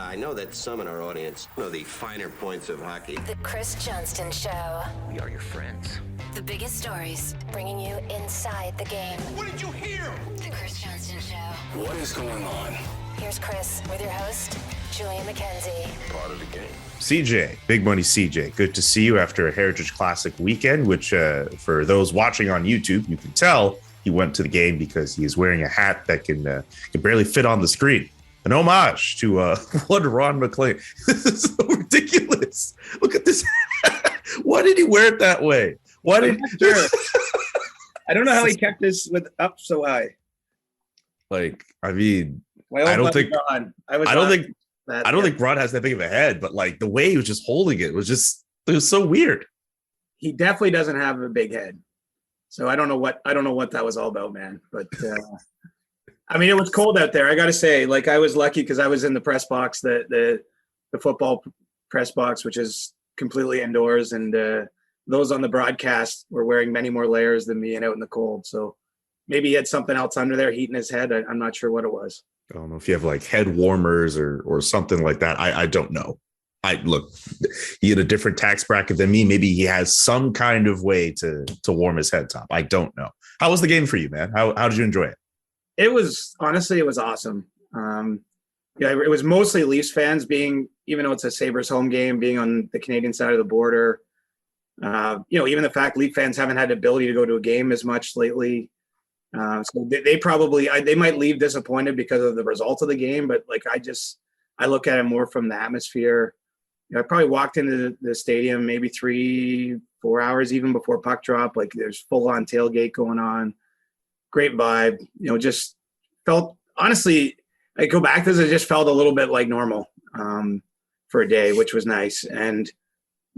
I know that some in our audience know the finer points of hockey. The Chris Johnston Show. We are your friends. The biggest stories, bringing you inside the game. What did you hear? The Chris Johnston Show. What is going on? Here's Chris with your host, Julian McKenzie. Part of the game. CJ, Big Money CJ, good to see you after a Heritage Classic weekend, which for those watching on YouTube, you can tell he went to the game because he is wearing a hat that can barely fit on the screen. An homage to one Ron McLean. This is so ridiculous. Look at this. Why did he wear it that way? Why did sure. I don't know how he kept this up so high. Like, I mean, I don't think Ron has that big of a head, but like the way he was just holding it was so weird. He definitely doesn't have a big head. So I don't know what that was all about, man. But I mean, it was cold out there. I got to say, like, I was lucky because I was in the press box, the football press box, which is completely indoors, and those on the broadcast were wearing many more layers than me and out in the cold. So maybe he had something else under there heating his head. I'm not sure what it was. I don't know if you have like head warmers or something like that. I don't know. Look, he had a different tax bracket than me. Maybe he has some kind of way to warm his head top. I don't know. How was the game for you, man? How did you enjoy it? It was awesome. It was mostly Leafs fans even though it's a Sabres home game, being on the Canadian side of the border. Even the fact Leaf fans haven't had the ability to go to a game as much lately. So they might leave disappointed because of the result of the game, but like I look at it more from the atmosphere. I probably walked into the stadium maybe 3-4 hours even before puck drop. Like there's full on tailgate going on. Great vibe. Just felt, honestly, I go back to this, it just felt a little bit like normal for a day, which was nice. And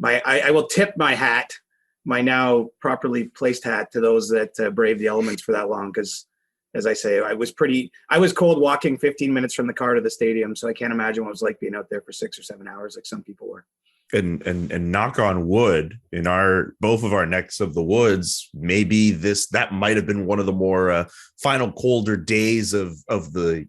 I will tip my hat, my now properly placed hat, to those that braved the elements for that long. Because as I say, I was cold walking 15 minutes from the car to the stadium. So I can't imagine what it was like being out there for 6 or 7 hours like some people were. And knock on wood, in both of our necks of the woods, maybe that might have been one of the more final colder days of the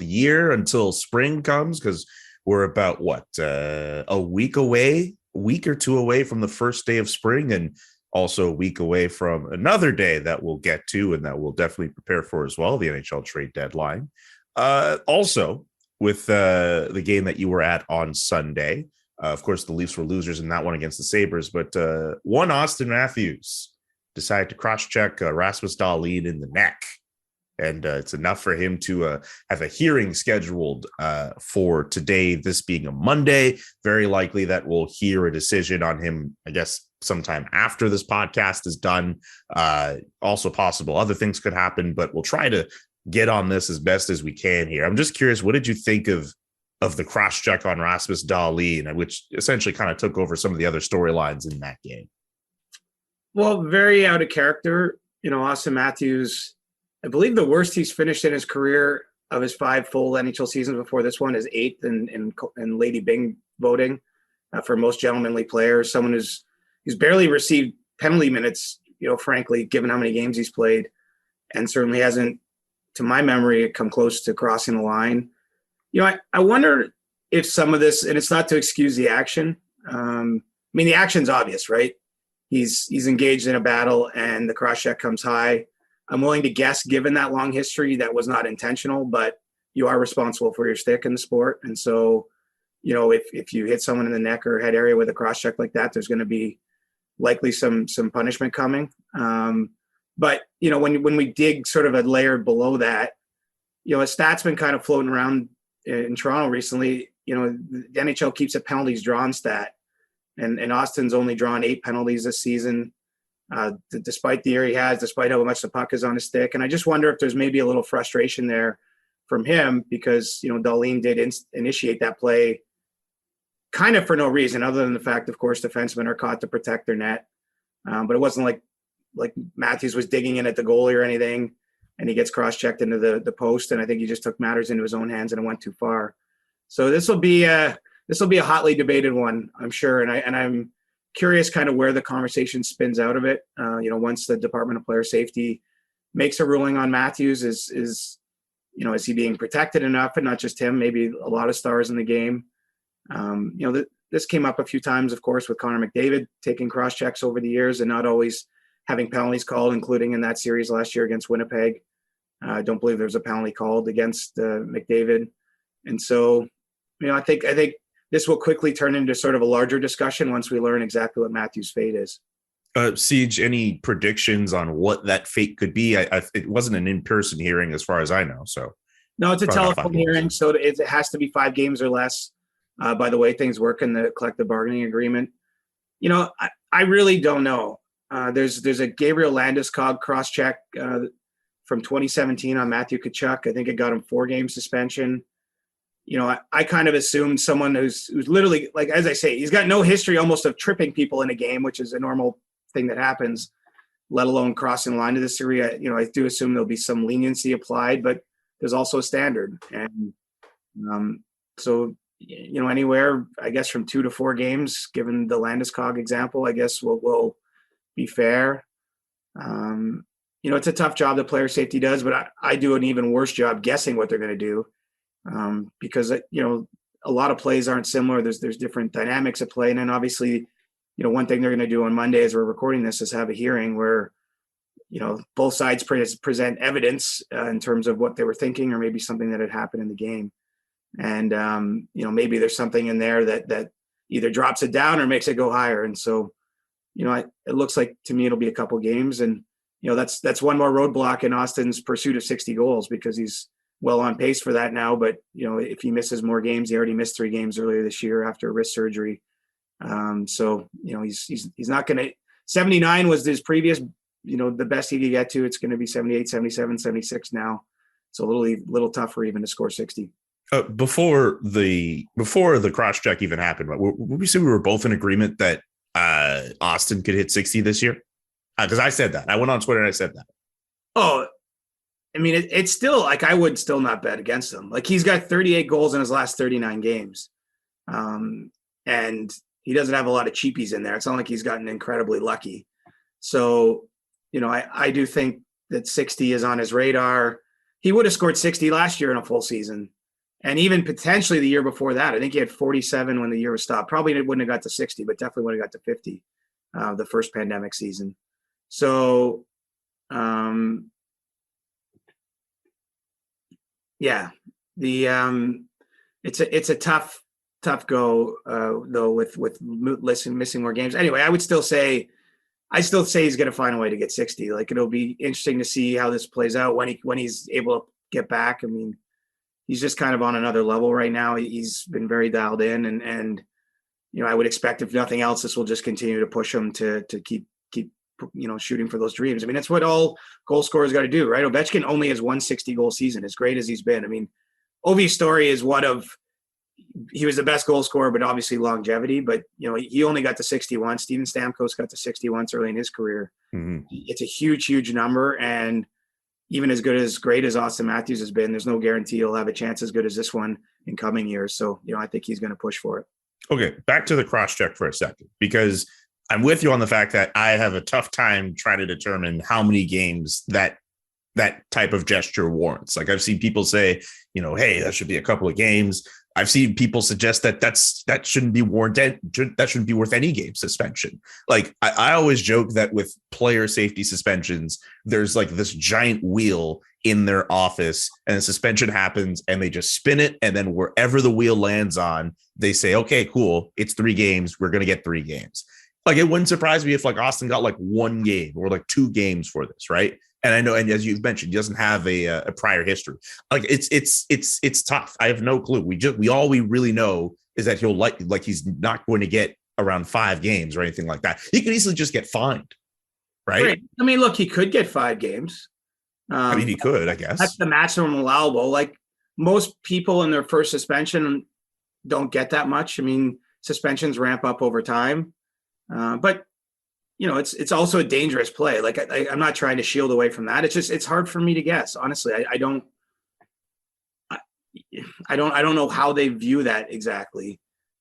year until spring comes, because we're about a week or two away from the first day of spring, and also a week away from another day that we'll get to and that we'll definitely prepare for as well, the NHL trade deadline. Also, with the game that you were at on Sunday, of course, the Leafs were losers in that one against the Sabres, but one Auston Matthews decided to cross-check Rasmus Dahlin in the neck. And it's enough for him to have a hearing scheduled for today, this being a Monday. Very likely that we'll hear a decision on him, I guess, sometime after this podcast is done. Also possible other things could happen, but we'll try to get on this as best as we can here. I'm just curious, what did you think of the cross-check on Rasmus Dahlin, which essentially kind of took over some of the other storylines in that game? Well, very out of character. Auston Matthews, I believe the worst he's finished in his career of his 5 full NHL seasons before this one is 8th in Lady Bing voting for most gentlemanly players. Someone who's barely received penalty minutes, frankly, given how many games he's played, and certainly hasn't, to my memory, come close to crossing the line. I wonder if some of this, and it's not to excuse the action. The action's obvious, right? He's engaged in a battle and the cross-check comes high. I'm willing to guess, given that long history, that was not intentional, but you are responsible for your stick in the sport. And so, if you hit someone in the neck or head area with a cross-check like that, there's going to be likely some punishment coming. But, when we dig sort of a layer below that, a stat's been kind of floating around in Toronto recently. The NHL keeps a penalties drawn stat, and Austin's only drawn 8 penalties this season, despite the year he has, despite how much the puck is on his stick. And I just wonder if there's maybe a little frustration there from him because, Dahlin did initiate that play kind of for no reason other than the fact, of course, defensemen are caught to protect their net. But it wasn't like Matthews was digging in at the goalie or anything, and he gets cross-checked into the post. And I think he just took matters into his own hands and it went too far. So this will be a hotly debated one, I'm sure. And I'm curious kind of where the conversation spins out of it. Once the Department of Player Safety makes a ruling on Matthews, is Is he being protected enough? And not just him, maybe a lot of stars in the game. This came up a few times, of course, with Connor McDavid taking cross checks over the years and not always having penalties called, including in that series last year against Winnipeg. I don't believe there was a penalty called against McDavid. And so, I think this will quickly turn into sort of a larger discussion once we learn exactly what Matthews' fate is. Siege, any predictions on what that fate could be? It wasn't an in-person hearing as far as I know. So no, it's a telephone hearing, so it has to be 5 games or less. By the way things work in the collective bargaining agreement. I really don't know. There's a Gabriel Landeskog cross-check from 2017 on Matthew Tkachuk. I think it got him 4-game suspension. I kind of assumed someone who's literally, like, as I say, he's got no history almost of tripping people in a game, which is a normal thing that happens, let alone crossing the line to this degree. I do assume there'll be some leniency applied, but there's also a standard. And so, anywhere, I guess, from 2 to 4 games, given the Landeskog example, I guess will be fair. It's a tough job that player safety does, but I do an even worse job guessing what they're going to do. Because a lot of plays aren't similar. There's different dynamics at play, and then obviously, one thing they're going to do on Monday as we're recording this is have a hearing where, both sides present evidence in terms of what they were thinking, or maybe something that had happened in the game, and maybe there's something in there that either drops it down or makes it go higher. And so, it looks like to me it'll be a couple games, and that's one more roadblock in Auston's pursuit of 60 goals, because he's well on pace for that now. But if he misses more games, he already missed 3 games earlier this year after wrist surgery. So he's not going to. 79 was his previous, the best he could get to. It's going to be 78, 77, 76 now. It's a little tougher even to score 60. Before the cross check even happened, would we say we were both in agreement that Auston could hit 60 this year? Because I said that. I went on Twitter and I said that. Oh, I mean, it's still, like, I would still not bet against him. Like, he's got 38 goals in his last 39 games. And he doesn't have a lot of cheapies in there. It's not like he's gotten incredibly lucky. So, I do think that 60 is on his radar. He would have scored 60 last year in a full season. And even potentially the year before that. I think he had 47 when the year was stopped. Probably wouldn't have got to 60, but definitely would have got to 50 the first pandemic season. So, yeah, it's a tough go though with missing more games. Anyway, I still say he's going to find a way to get 60. Like, it'll be interesting to see how this plays out when he's able to get back. I mean, he's just kind of on another level right now. He's been very dialed in, and I would expect, if nothing else, this will just continue to push him to keep shooting for those dreams. I mean, that's what all goal scorers got to do, right? Ovechkin only has 160 goal season, as great as he's been. I mean, Ovi's story is he was the best goal scorer, but obviously longevity. But he only got to 61. Steven Stamkos got to 60 once early in his career. Mm-hmm. It's a huge number, and even as great as Auston Matthews has been, there's no guarantee he'll have a chance as good as this one in coming years. So I think he's going to push for it. Okay, back to the cross check for a second, because I'm with you on the fact that I have a tough time trying to determine how many games that type of gesture warrants. Like, I've seen people say, hey, that should be a couple of games. I've seen people suggest that shouldn't be warranted. That shouldn't be worth any game suspension. Like, I always joke that with player safety suspensions, there's like this giant wheel in their office, and a suspension happens and they just spin it. And then wherever the wheel lands on, they say, okay, cool. It's 3 games. We're going to get 3 games. Like, it wouldn't surprise me if, like, Auston got like 1 game or like 2 games for this, right? And I know, and as you've mentioned, he doesn't have a prior history. Like, it's tough. I have no clue. We really know is that he'll like he's not going to get around 5 games or anything like that. He could easily just get fined, right? I mean, look, he could get 5 games. I mean, he could, I guess. That's the maximum allowable. Like, most people in their first suspension don't get that much. I mean, suspensions ramp up over time. But it's also a dangerous play. Like, I'm not trying to shield away from that. It's hard for me to guess. Honestly, I don't know how they view that exactly.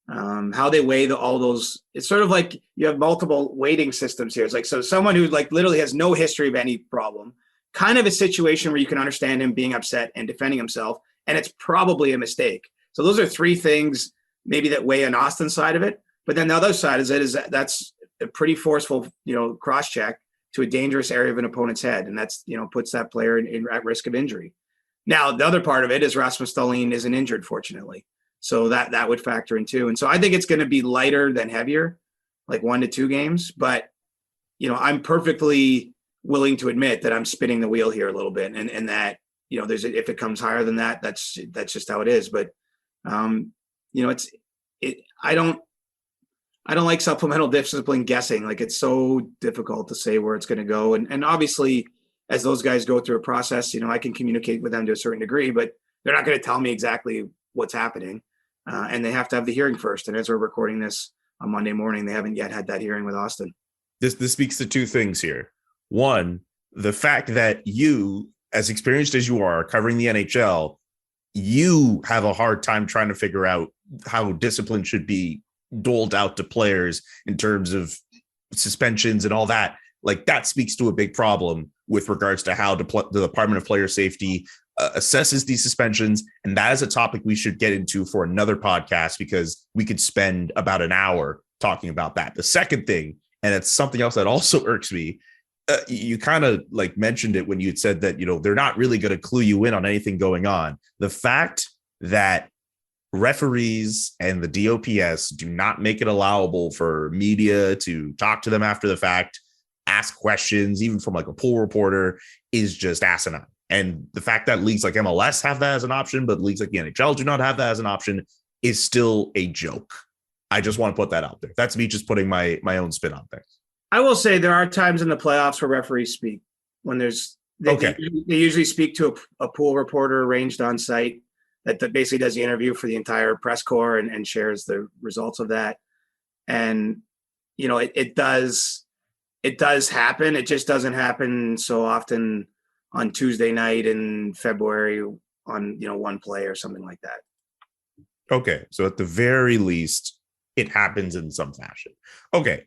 How they weigh all those. It's sort of like you have multiple weighting systems here. It's like, so someone who like literally has no history of any problem, kind of a situation where you can understand him being upset and defending himself, and it's probably a mistake. So those are three things maybe that weigh on Austin's side of it. But then the other side is that's a pretty forceful, cross check to a dangerous area of an opponent's head, and that's puts that player at risk of injury. Now the other part of it is Rasmus Dahlin isn't injured, fortunately, so that would factor in too. And so I think it's going to be lighter than heavier, like 1 to 2 games. But I'm perfectly willing to admit that I'm spinning the wheel here a little bit, and that if it comes higher than that, that's just how it is. But I don't like supplemental discipline guessing. Like, it's so difficult to say where it's going to go. And obviously, as those guys go through a process, I can communicate with them to a certain degree, but they're not going to tell me exactly what's happening. And they have to have the hearing first. And as we're recording this on Monday morning, they haven't yet had that hearing with Auston. This speaks to two things here. One, the fact that you, as experienced as you are covering the NHL, you have a hard time trying to figure out how discipline should be doled out to players in terms of suspensions and all that. Like, that speaks to a big problem with regards to how the Department of Player Safety assesses these suspensions. And that is a topic we should get into for another podcast, because we could spend about an hour talking about that. The second thing, and it's something else that also irks me, you kind of like mentioned it when you had said that, they're not really going to clue you in on anything going on. The fact that referees and the DOPS do not make it allowable for media to talk to them after the fact, ask questions, even from like a pool reporter, is just asinine. And the fact that leagues like MLS have that as an option, but leagues like the NHL do not have that as an option, is still a joke. I just want to put that out there. That's me just putting my own spin on things. I will say there are times in the playoffs where referees speak when they usually speak to a pool reporter arranged on site that basically does the interview for the entire press corps and shares the results of that. And, it does happen. It just doesn't happen so often on Tuesday night in February on, one play or something like that. Okay. So at the very least, it happens in some fashion. Okay.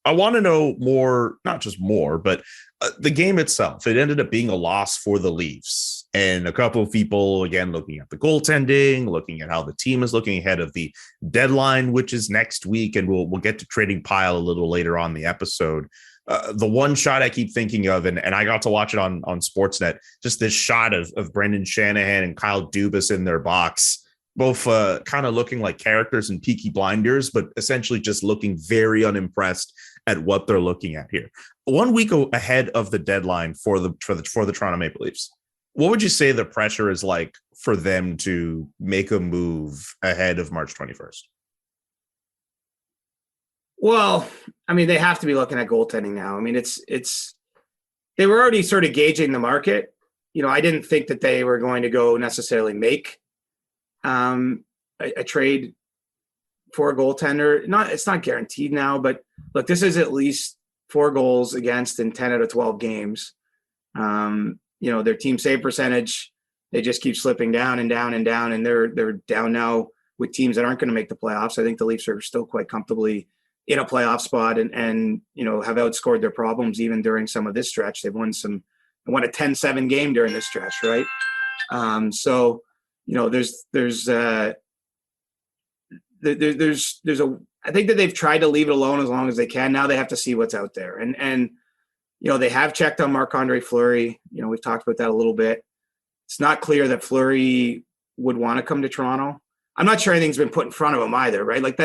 I want to know more, not just more, but the game itself. It ended up being a loss for the Leafs. And a couple of people, again, looking at the goaltending, looking at how the team is looking ahead of the deadline, which is next week. And we'll get to trading pile a little later on the episode. The one shot I keep thinking of, and I got to watch it on Sportsnet, just this shot of Brendan Shanahan and Kyle Dubas in their box, both kind of looking like characters in Peaky Blinders, but essentially just looking very unimpressed at what they're looking at here. 1 week ahead of the deadline for the Toronto Maple Leafs, what would you say the pressure is like for them to make a move ahead of March 21st? Well, I mean, they have to be looking at goaltending now. I mean, they were already sort of gauging the market. I didn't think that they were going to go necessarily make a trade for a goaltender. It's not guaranteed now, but look, this is at least 4 goals against in 10 out of 12 games. Their team save percentage, they just keep slipping down and down and down, and they're down now with teams that aren't going to make the playoffs. I think the Leafs are still quite comfortably in a playoff spot and have outscored their problems even during some of this stretch. They've won a 10-7 game during this stretch, right? I think that they've tried to leave it alone as long as they can. Now they have to see what's out there. And they have checked on Marc-Andre Fleury. We've talked about that a little bit. It's not clear that Fleury would want to come to Toronto. I'm not sure anything's been put in front of him either, right? Like,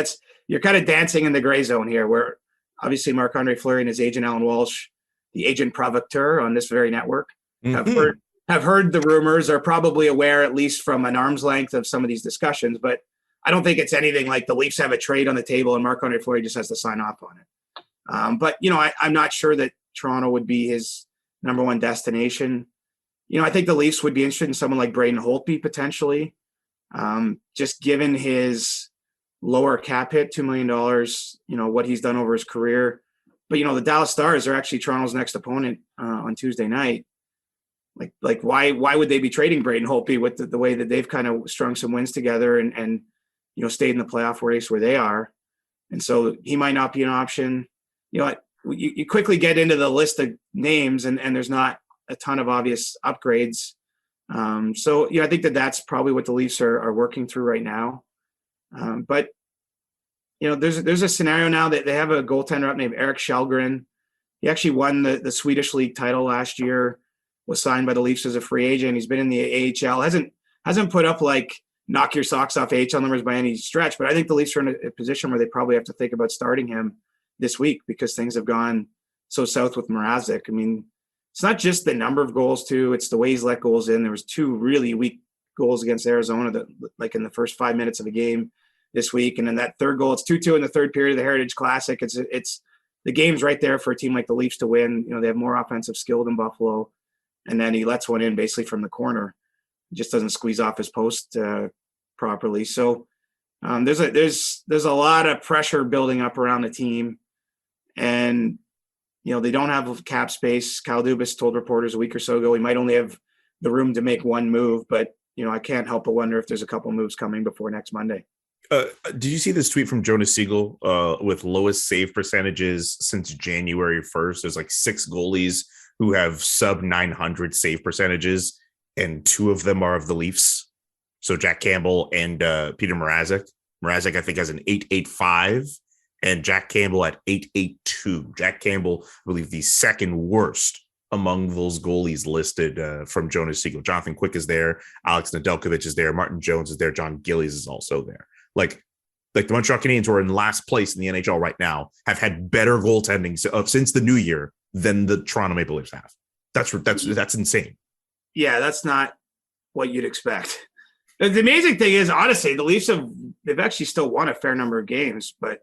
you're kind of dancing in the gray zone here, where obviously Marc-Andre Fleury and his agent, Alan Walsh, the agent provocateur on this very network, have heard the rumors, are probably aware, at least from an arm's length, of some of these discussions. But I don't think it's anything like the Leafs have a trade on the table and Marc-Andre Fleury just has to sign off on it. But I'm not sure that Toronto would be his number one destination. I think the Leafs would be interested in someone like Braden Holtby potentially, just given his lower cap hit, $2 million, what he's done over his career. But, the Dallas Stars are actually Toronto's next opponent on Tuesday night. Like why would they be trading Braden Holtby with the way that they've kind of strung some wins together and stayed in the playoff race where they are? And so he might not be an option. You quickly get into the list of names and there's not a ton of obvious upgrades. So I think that's probably what the Leafs are working through right now. But there's a scenario now that they have a goaltender up named Erik Shellgren. He actually won the Swedish League title last year, was signed by the Leafs as a free agent. He's been in the AHL, hasn't put up like knock your socks off AHL numbers by any stretch, but I think the Leafs are in a position where they probably have to think about starting him this week because things have gone so south with Mrazek. I mean, it's not just the number of goals too, it's the way he's let goals in. There was 2 really weak goals against Arizona that like in the first 5 minutes of a game this week. And then that third goal, it's 2-2 in the third period of the Heritage Classic. It's the game's right there for a team like the Leafs to win. They have more offensive skill than Buffalo. And then he lets one in basically from the corner. He just doesn't squeeze off his post properly. So there's a lot of pressure building up around the team. And, they don't have cap space. Kyle Dubas told reporters a week or so ago he might only have the room to make one move. But, I can't help but wonder if there's a couple moves coming before next Monday. Did you see this tweet from Jonas Siegel with lowest save percentages since January 1st? There's like 6 goalies who have sub 900 save percentages, and 2 of them are of the Leafs. So Jack Campbell and Peter Mrazek. Mrazek, I think, has an 8.85, and Jack Campbell at 8.82. Jack Campbell, I believe, the second worst among those goalies listed from Jonas Siegel. Jonathan Quick is there. Alex Nedeljkovic is there. Martin Jones is there. John Gillies is also there. Like the Montreal Canadiens, who are in last place in the NHL right now, have had better goaltending since the new year than the Toronto Maple Leafs have. That's insane. Yeah, that's not what you'd expect. The amazing thing is, honestly, the Leafs they've actually still won a fair number of games, but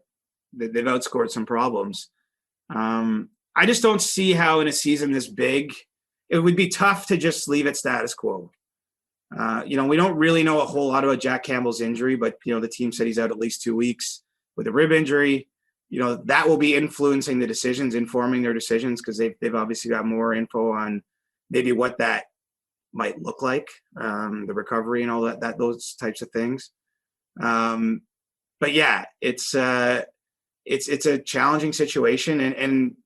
they've outscored some problems. I just don't see how in a season this big, it would be tough to just leave it status quo. We don't really know a whole lot about Jack Campbell's injury, but, the team said he's out at least 2 weeks with a rib injury. That will be influencing the decisions, informing their decisions, because they've obviously got more info on maybe what that might look like, the recovery and all that those types of things. But yeah, it's a challenging situation. And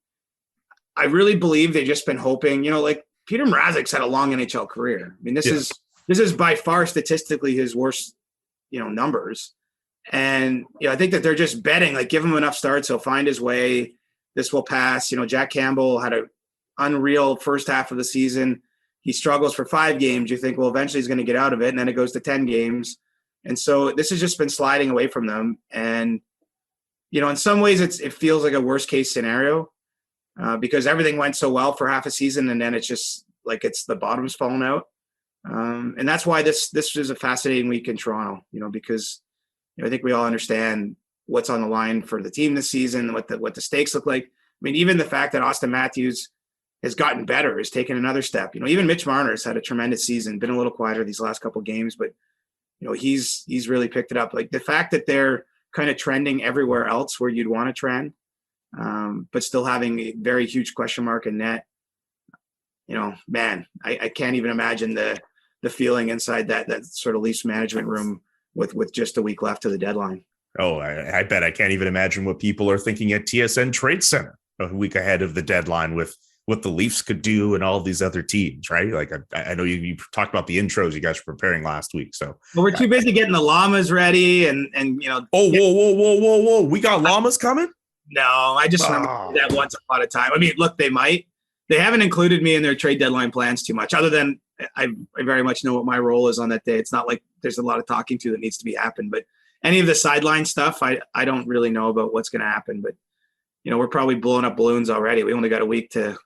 I really believe they've just been hoping, like Peter Mrazek's had a long NHL career. I mean, this is by far statistically his worst, numbers. And, I think that they're just betting, like, give him enough starts, he'll find his way. This will pass. Jack Campbell had an unreal first half of the season. He struggles for 5 games. You think, well, eventually he's going to get out of it. And then it goes to 10 games. And so this has just been sliding away from them. And, in some ways it feels like a worst case scenario because everything went so well for half a season. And then it's just like it's the bottom's fallen out. And that's why this is a fascinating week in Toronto, because I think we all understand what's on the line for the team this season, what the stakes look like. I mean, even the fact that Auston Matthews has gotten better, has taken another step. Even Mitch Marner's had a tremendous season, been a little quieter these last couple of games, but he's really picked it up. Like the fact that they're kind of trending everywhere else where you'd want to trend, but still having a very huge question mark in net. Man, I can't even imagine the feeling inside that sort of Leafs management room with just a week left to the deadline. Oh, I bet I can't even imagine what people are thinking at TSN Trade Center a week ahead of the deadline with what the Leafs could do and all these other teams, right? Like I know you talked about the intros you guys were preparing last week. So we're too busy getting the llamas ready and Oh, whoa. We got llamas coming? No, I just remember that once upon a time. I mean, look, they haven't included me in their trade deadline plans too much, other than I very much know what my role is on that day. It's not like there's a lot of talking to that needs to be happened, but any of the sideline stuff, I don't really know about what's going to happen, but we're probably blowing up balloons already. We only got a week to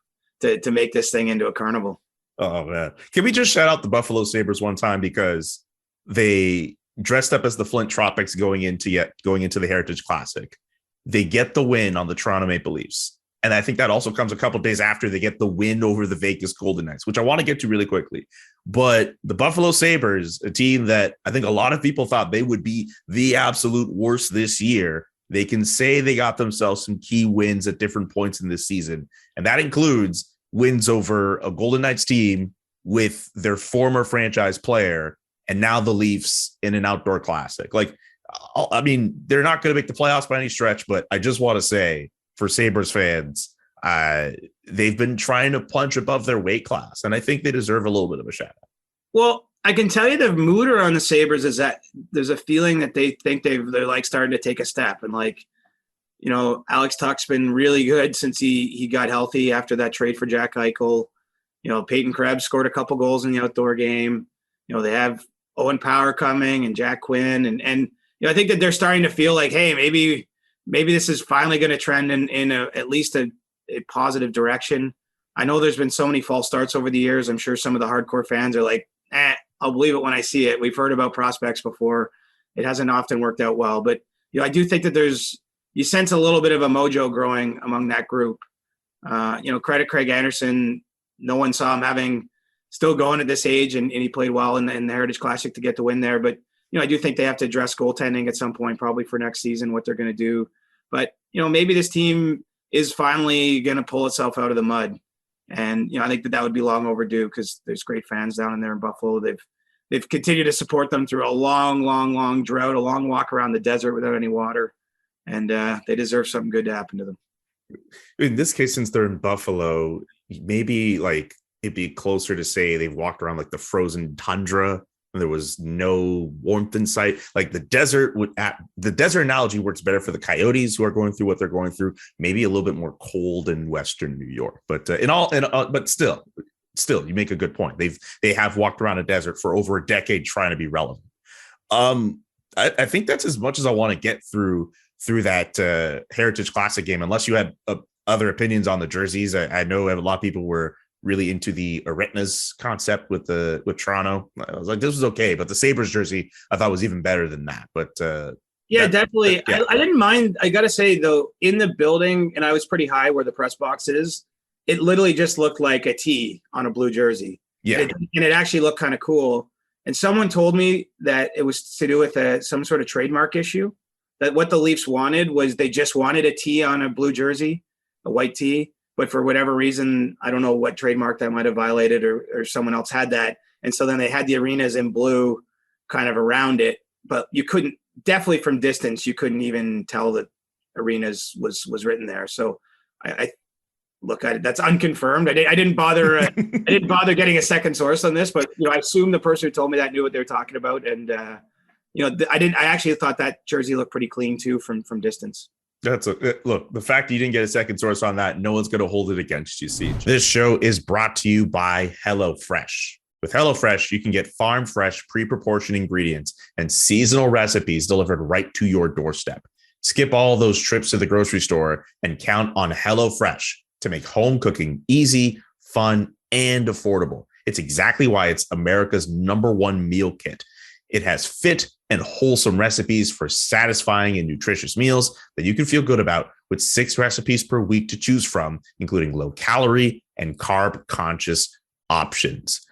make this thing into a carnival. Oh man. Can we just shout out the Buffalo Sabres one time because they dressed up as the Flint Tropics going into the Heritage Classic. They get the win on the Toronto Maple Leafs. And I think that also comes a couple of days after they get the win over the Vegas Golden Knights, which I want to get to really quickly. But the Buffalo Sabres, a team that I think a lot of people thought they would be the absolute worst this year, they can say they got themselves some key wins at different points in this season. And that includes wins over a Golden Knights team with their former franchise player and now the Leafs in an outdoor classic. Like, I mean, they're not going to make the playoffs by any stretch, but I just want to say for Sabres fans, They've been trying to punch above their weight class, and I think they deserve a little bit of a shout out. Well, I can tell you the mood around the Sabres is that there's a feeling that they think they're like starting to take a step. And like, Alex Tuch's been really good since he got healthy after that trade for Jack Eichel. Peyton Krebs scored a couple goals in the outdoor game. They have Owen Power coming and Jack Quinn. And I think that they're starting to feel like, hey, maybe this is finally going to trend in at least a positive direction. I know there's been so many false starts over the years. I'm sure some of the hardcore fans are like, I'll believe it when I see it. We've heard about prospects before. It hasn't often worked out well. But, I do think that you sense a little bit of a mojo growing among that group. Credit Craig Anderson. No one saw him still going at this age, and he played well in the Heritage Classic to get the win there. But, I do think they have to address goaltending at some point, probably for next season, what they're going to do. But, maybe this team is finally going to pull itself out of the mud. And, I think that would be long overdue because there's great fans down in there in Buffalo. They've continued to support them through a long, long, long drought, a long walk around the desert without any water. And they deserve something good to happen to them. In this case, since they're in Buffalo, maybe like it'd be closer to say they've walked around like the frozen tundra and there was no warmth in sight. Like the desert analogy works better for the Coyotes who are going through what they're going through. Maybe a little bit more cold in Western New York, but but still, you make a good point. They have walked around a desert for over a decade trying to be relevant. I think that's as much as I want to get through that Heritage Classic game, unless you had other opinions on the jerseys. I know a lot of people were really into the Aretnas concept with Toronto. I was like, this was okay, but the Sabres jersey I thought was even better than that. But definitely. Yeah. I didn't mind. I got to say though, in the building, and I was pretty high where the press box is, it literally just looked like a T on a blue jersey. Yeah. And it actually looked kind of cool. And someone told me that it was to do with some sort of trademark issue, that what the Leafs wanted was they just wanted a T on a blue jersey, a white T. But for whatever reason, I don't know what trademark that might have violated or someone else had that. And so then they had the arenas in blue kind of around it. But you couldn't, definitely from distance, you couldn't even tell that arenas was written there. So I look at it. That's unconfirmed. I didn't bother. I didn't bother getting a second source on this. But I assume the person who told me that knew what they were talking about. And I actually thought that jersey looked pretty clean too from distance. Look, the fact that you didn't get a second source on that, no one's going to hold it against you, Siege. This show is brought to you by HelloFresh. With HelloFresh, you can get farm fresh, pre-proportioned ingredients and seasonal recipes delivered right to your doorstep. Skip all those trips to the grocery store and count on HelloFresh to make home cooking easy, fun, and affordable. It's exactly why it's America's #1 meal kit. It has fit and wholesome recipes for satisfying and nutritious meals that you can feel good about, with 6 recipes per week to choose from, including low-calorie and carb-conscious options.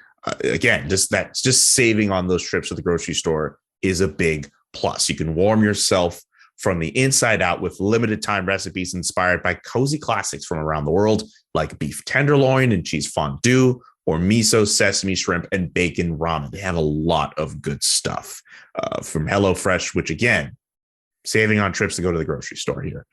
Again, just saving on those trips to the grocery store is a big plus. You can warm yourself from the inside out with limited time recipes inspired by cozy classics from around the world, like beef tenderloin and cheese fondue, or miso, sesame, shrimp, and bacon ramen. They have a lot of good stuff from HelloFresh, which again, saving on trips to go to the grocery store here.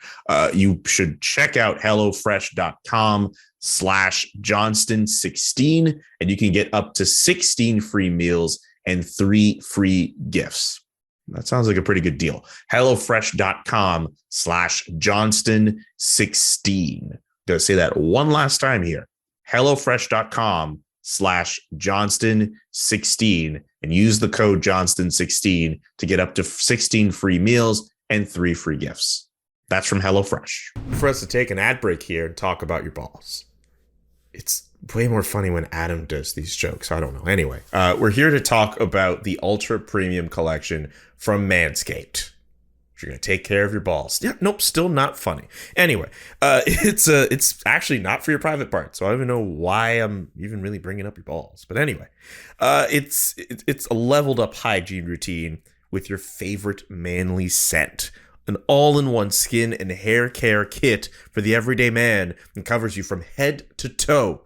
You should check out HelloFresh.com/Johnston16, and you can get up to 16 free meals and 3 free gifts. That sounds like a pretty good deal. HelloFresh.com/Johnston16. Gonna say that one last time here. HelloFresh.com/Johnston16 and use the code Johnston16 to get up to 16 free meals and 3 free gifts. That's from HelloFresh. For us to take an ad break here and talk about your balls. It's way more funny when Adam does these jokes. I don't know. Anyway, we're here to talk about the Ultra Premium Collection from Manscaped. If you're going to take care of your balls. Yeah, nope, still not funny. Anyway, it's actually not for your private part, so I don't even know why I'm even really bringing up your balls. But anyway, it's a leveled up hygiene routine with your favorite manly scent. An all-in-one skin and hair care kit for the everyday man and covers you from head to toe.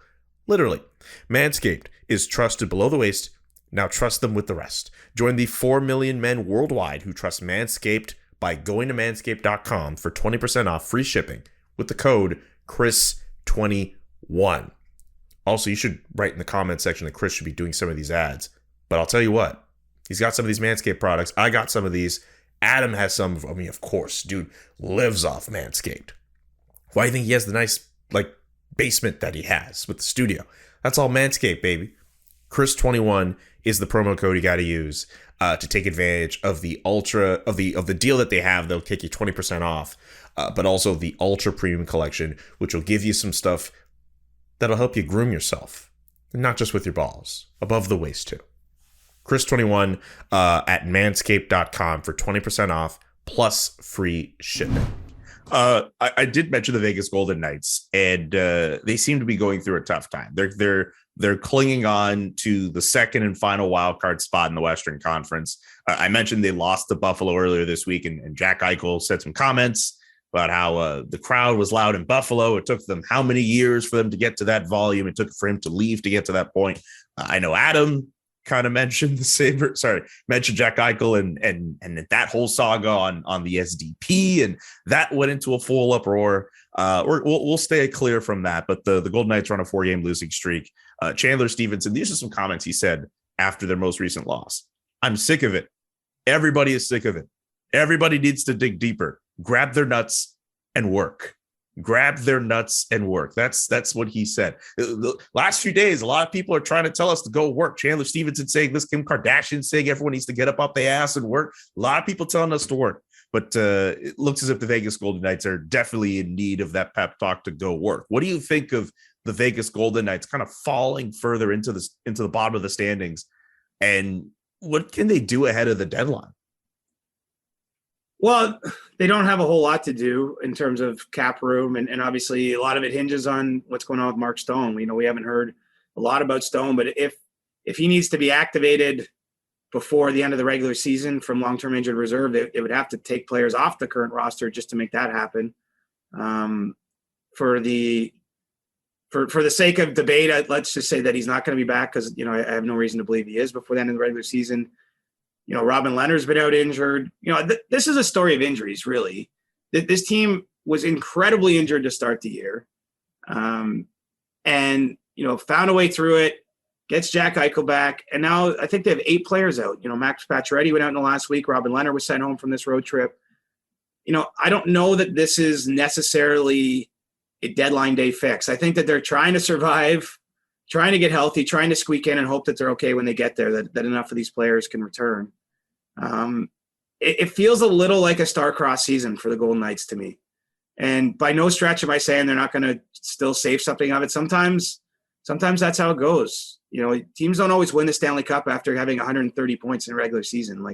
Literally. Manscaped is trusted below the waist. Now trust them with the rest. Join the 4 million men worldwide who trust Manscaped by going to manscaped.com for 20% off free shipping with the code Chris 21. Also, you should write in the comment section that Chris should be doing some of these ads. But I'll tell you what, he's got some of these Manscaped products. I got some of these. Adam has some. I mean, of course, dude lives off Manscaped. Why do you think he has the nice, basement that he has with the studio? That's all Manscaped, baby. Chris21 is the promo code you got to use to take advantage of the the deal that they have. They'll take you 20% off, but also the Ultra Premium Collection, which will give you some stuff that'll help you groom yourself, not just with your balls, above the waist too. Chris21 at manscaped.com for 20% off plus free shipping. I did mention the Vegas Golden Knights, and they seem to be going through a tough time. They're clinging on to the second and final wild card spot in the Western Conference. I mentioned they lost to Buffalo earlier this week, and Jack Eichel said some comments about how the crowd was loud in Buffalo. It took them how many years for them to get to that volume? It took for him to leave to get to that point. I know Adam kind of mentioned mentioned Jack Eichel and that whole saga on the SDP, and that went into a full uproar. We'll stay clear from that, but the Golden Knights are on a 4-game losing streak. Chandler Stevenson, these are some comments he said after their most recent loss. I'm sick of it. Everybody is sick of it. Everybody needs to dig deeper. Grab their nuts and work. Grab their nuts and work. That's what he said. The last few days, a lot of people are trying to tell us to go work. Chandler Stevenson saying this, Kim Kardashian saying everyone needs to get up off their ass and work. A lot of people telling us to work. But it looks as if the Vegas Golden Knights are definitely in need of that pep talk to go work. What do you think of the Vegas Golden Knights kind of falling further into the bottom of the standings? And what can they do ahead of the deadline? Well, they don't have a whole lot to do in terms of cap room, and obviously a lot of it hinges on what's going on with Mark Stone. We haven't heard a lot about Stone, but if he needs to be activated before the end of the regular season from long-term injured reserve, it would have to take players off the current roster just to make that happen. For the sake of debate, let's just say that he's not going to be back because I have no reason to believe he is before the end of the regular season. Robin Leonard's been out injured. This is a story of injuries, really. This team was incredibly injured to start the year, and found a way through it. Gets Jack Eichel back, and now I think they have 8 players out. Max Pacioretty went out in the last week. Robin Leonard was sent home from this road trip. I don't know that this is necessarily a deadline day fix. I think that they're trying to survive, trying to get healthy, trying to squeak in and hope that they're okay when they get there, that enough of these players can return. It feels a little like a star-crossed season for the Golden Knights to me. And by no stretch am I saying they're not going to still save something of it. Sometimes that's how it goes. Teams don't always win the Stanley Cup after having 130 points in a regular season.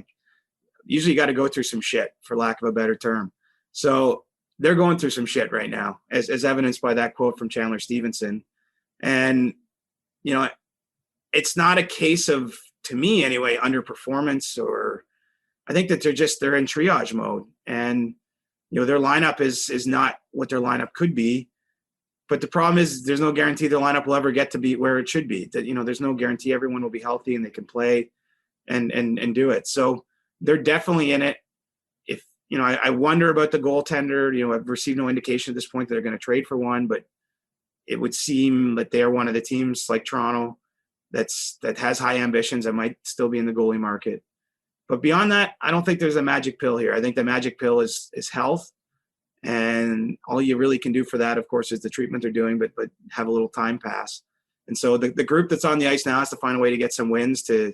Usually you got to go through some shit, for lack of a better term. So they're going through some shit right now, as evidenced by that quote from Chandler Stevenson. And, it's not a case of, to me anyway, underperformance, or I think that they're in triage mode, and their lineup is not what their lineup could be. But the problem is there's no guarantee the lineup will ever get to be where it should be. That there's no guarantee everyone will be healthy and they can play and do it. So they're definitely in it. If I wonder about the goaltender. I've received no indication at this point that they're going to trade for one, but it would seem that they're one of the teams like Toronto that has high ambitions that might still be in the goalie market. But beyond that, I don't think there's a magic pill here. I think the magic pill is health. And all you really can do for that, of course, is the treatment they're doing, but have a little time pass. And so the group that's on the ice now has to find a way to get some wins to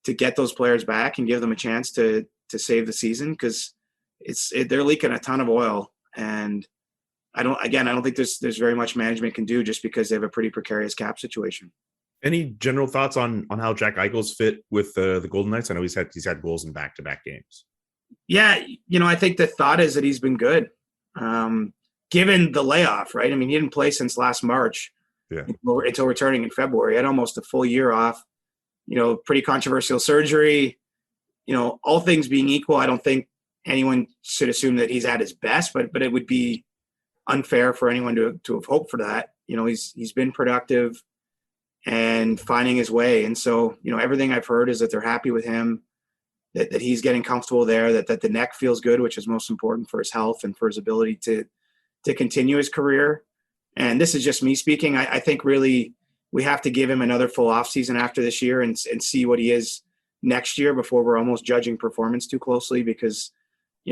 get those players back and give them a chance to save the season, because they're leaking a ton of oil. And I don't think there's very much management can do just because they have a pretty precarious cap situation. Any general thoughts on how Jack Eichel's fit with the Golden Knights? I know he's had goals in back-to-back games. Yeah, I think the thought is that he's been good, given the layoff, right? I mean, he didn't play since last March until returning in February. He had almost a full year off, pretty controversial surgery. All things being equal, I don't think anyone should assume that he's at his best, but it would be unfair for anyone to have hoped for that. He's been productive and finding his way. And so, everything I've heard is that they're happy with him, that he's getting comfortable there, that the neck feels good, which is most important for his health and for his ability to continue his career. And this is just me speaking. I think really we have to give him another full offseason after this year and see what he is next year before we're almost judging performance too closely, because,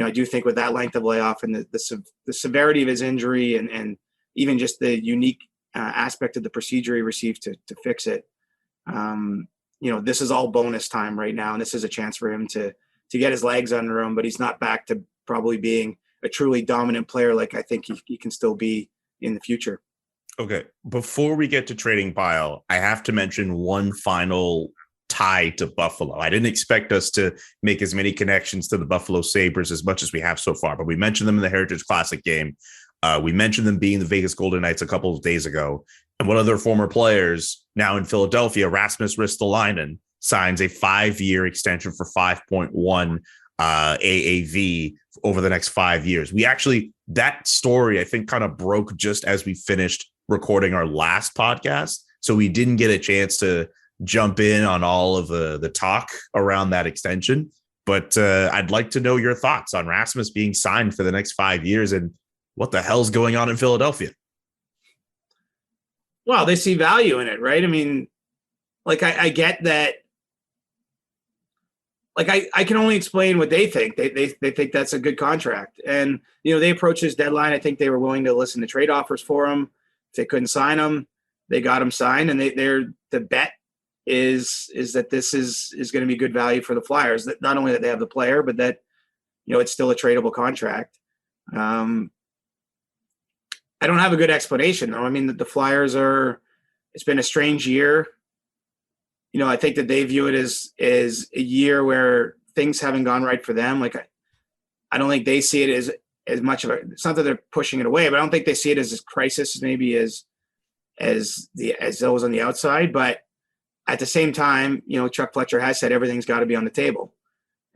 I do think with that length of layoff and the severity of his injury and even just the unique aspect of the procedure he received to fix it, this is all bonus time right now. And this is a chance for him to get his legs under him, but he's not back to probably being a truly dominant player like I think he can still be in the future. Okay. Before we get to trading pile, I have to mention one final tie to Buffalo. I didn't expect us to make as many connections to the Buffalo Sabres as much as we have so far, but we mentioned them in the Heritage Classic game. We mentioned them being the Vegas Golden Knights a couple of days ago. And one of their former players now in Philadelphia, Rasmus Ristolainen, signs a 5-year extension for 5.1 AAV over the next 5 years. That story, I think, kind of broke just as we finished recording our last podcast. So we didn't get a chance to jump in on all of the talk around that extension. But I'd like to know your thoughts on Rasmus being signed for the next 5 years and what the hell's going on in Philadelphia. Well, they see value in it, right? I mean, I get that. I can only explain what they think. They think that's a good contract. And, they approached this deadline. I think they were willing to listen to trade offers for him. If they couldn't sign him, they got him signed. And the bet is that this is going to be good value for the Flyers. That not only that they have the player, but that, it's still a tradable contract. I don't have a good explanation, though. I mean, the Flyers it's been a strange year. I think that they view it as a year where things haven't gone right for them. I don't think they see it as much of it's not that they're pushing it away, but I don't think they see it as a crisis maybe as those on the outside. But at the same time, Chuck Fletcher has said everything's got to be on the table.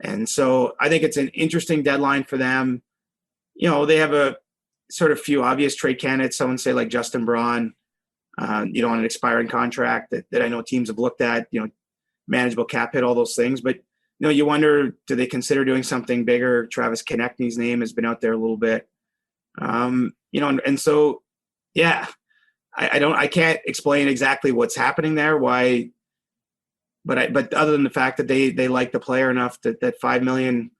And so I think it's an interesting deadline for them. They have a sort of few obvious trade candidates. Someone say like Justin Braun, on an expiring contract that I know teams have looked at, manageable cap hit, all those things. But, you wonder, do they consider doing something bigger? Travis Konechny's name has been out there a little bit. And so, yeah, I can't explain exactly what's happening there, why, but other than the fact that they like the player enough that $5 million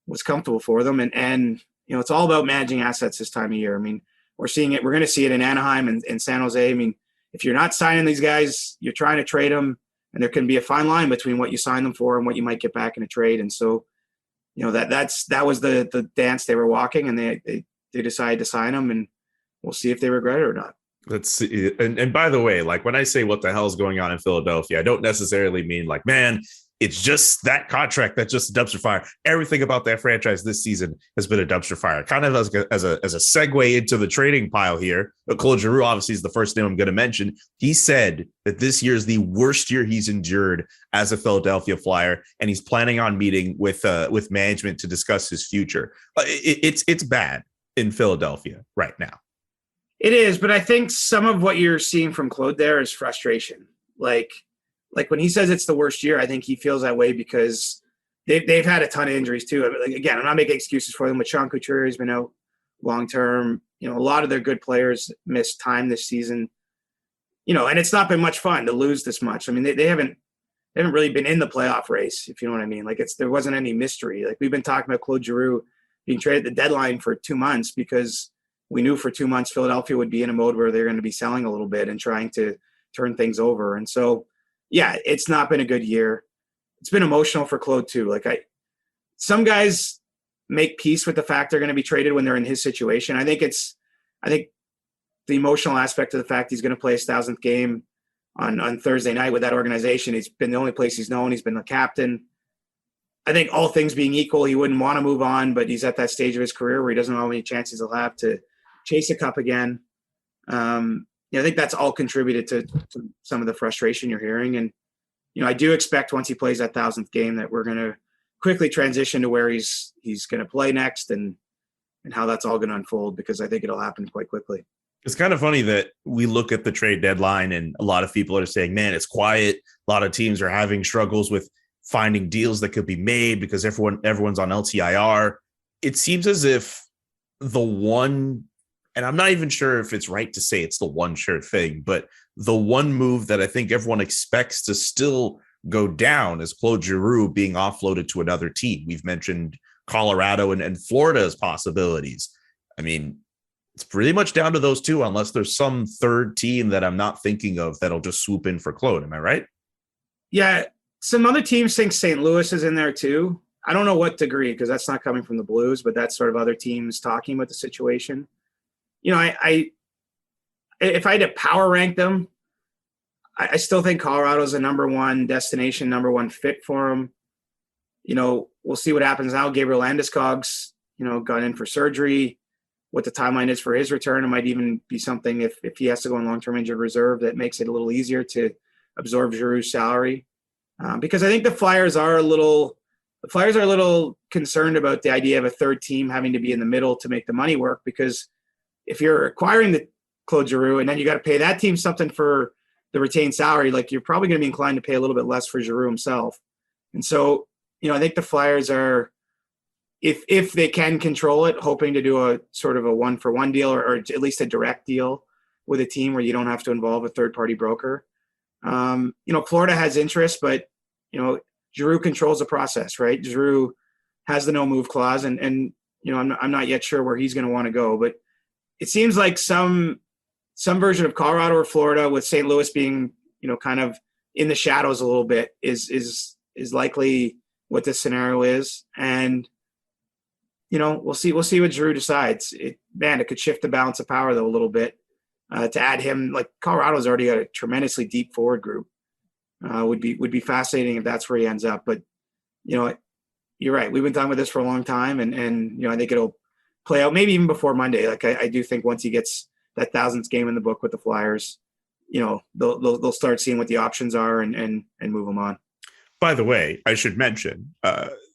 was comfortable for them. And it's all about managing assets this time of year. I mean, we're seeing it. We're going to see it in Anaheim and San Jose. I mean, if you're not signing these guys, you're trying to trade them, and there can be a fine line between what you sign them for and what you might get back in a trade. And so, that was the dance they were walking, and they decided to sign them, and we'll see if they regret it or not. Let's see. And by the way, when I say what the hell's going on in Philadelphia, I don't necessarily mean man, it's just that contract that's just a dumpster fire. Everything about that franchise this season has been a dumpster fire. Kind of as a segue into the trading pile here, Claude Giroux obviously is the first name I'm going to mention. He said that this year is the worst year he's endured as a Philadelphia Flyer, and he's planning on meeting with management to discuss his future. It's bad in Philadelphia right now. It is, but I think some of what you're seeing from Claude there is frustration. Like when he says it's the worst year, I think he feels that way because they've had a ton of injuries too. Again, I'm not making excuses for them. But Sean Couturier has been out long term. A lot of their good players missed time this season. And it's not been much fun to lose this much. I mean, they haven't really been in the playoff race, if you know what I mean. There wasn't any mystery. We've been talking about Claude Giroux being traded at the deadline for 2 months because we knew for 2 months Philadelphia would be in a mode where they're going to be selling a little bit and trying to turn things over. And so, yeah, it's not been a good year. It's been emotional for Claude too. Some guys make peace with the fact they're going to be traded when they're in his situation. I think the emotional aspect of the fact he's going to play his 1,000th game on Thursday night with that organization. He's been the only place he's known. He's been the captain. I think all things being equal, he wouldn't want to move on, but he's at that stage of his career where he doesn't know how many chances he'll have to chase a cup again. I think that's all contributed to some of the frustration you're hearing. And, I do expect once he plays that 1,000th game that we're going to quickly transition to where he's going to play next and how that's all going to unfold, because I think it'll happen quite quickly. It's kind of funny that we look at the trade deadline and a lot of people are saying, man, it's quiet. A lot of teams are having struggles with finding deals that could be made because everyone's on LTIR. It seems as if the one and I'm not even sure if it's right to say it's the one sure thing, but the one move that I think everyone expects to still go down is Claude Giroux being offloaded to another team. We've mentioned Colorado and Florida as possibilities. I mean, it's pretty much down to those two, unless there's some third team that I'm not thinking of that'll just swoop in for Claude. Am I right? Yeah. Some other teams think St. Louis is in there too. I don't know what degree, because that's not coming from the Blues, but that's sort of other teams talking about the situation. You know, I if I had to power rank them, I still think Colorado's a number one destination, number one fit for him. You know, we'll see what happens now. Gabriel Landeskog's, gone in for surgery. What the timeline is for his return. It might even be something if he has to go on long-term injured reserve that makes it a little easier to absorb Giroux's salary. Because I think the Flyers are a little concerned about the idea of a third team having to be in the middle to make the money work. Because if you're acquiring the Claude Giroux and then you got to pay that team something for the retained salary, like you're probably going to be inclined to pay a little bit less for Giroux himself. And so, I think the Flyers are, if they can control it, hoping to do a sort of a 1-for-1 deal or at least a direct deal with a team where you don't have to involve a third-party broker. Florida has interest, but, Giroux controls the process, right? Giroux has the no-move clause, and I'm not yet sure where he's going to want to go. But it seems like some version of Colorado or Florida, with St. Louis being, kind of in the shadows a little bit, is likely what this scenario is. And we'll see what Giroux decides. It could shift the balance of power though a little bit to add him. Like Colorado's already got a tremendously deep forward group. Would be fascinating if that's where he ends up. But you're right. We've been talking about this for a long time, and I think it'll play out maybe even before Monday. Like I do think once he gets that 1,000th game in the book with the Flyers, they'll start seeing what the options are and move them on. By the way, I should mention,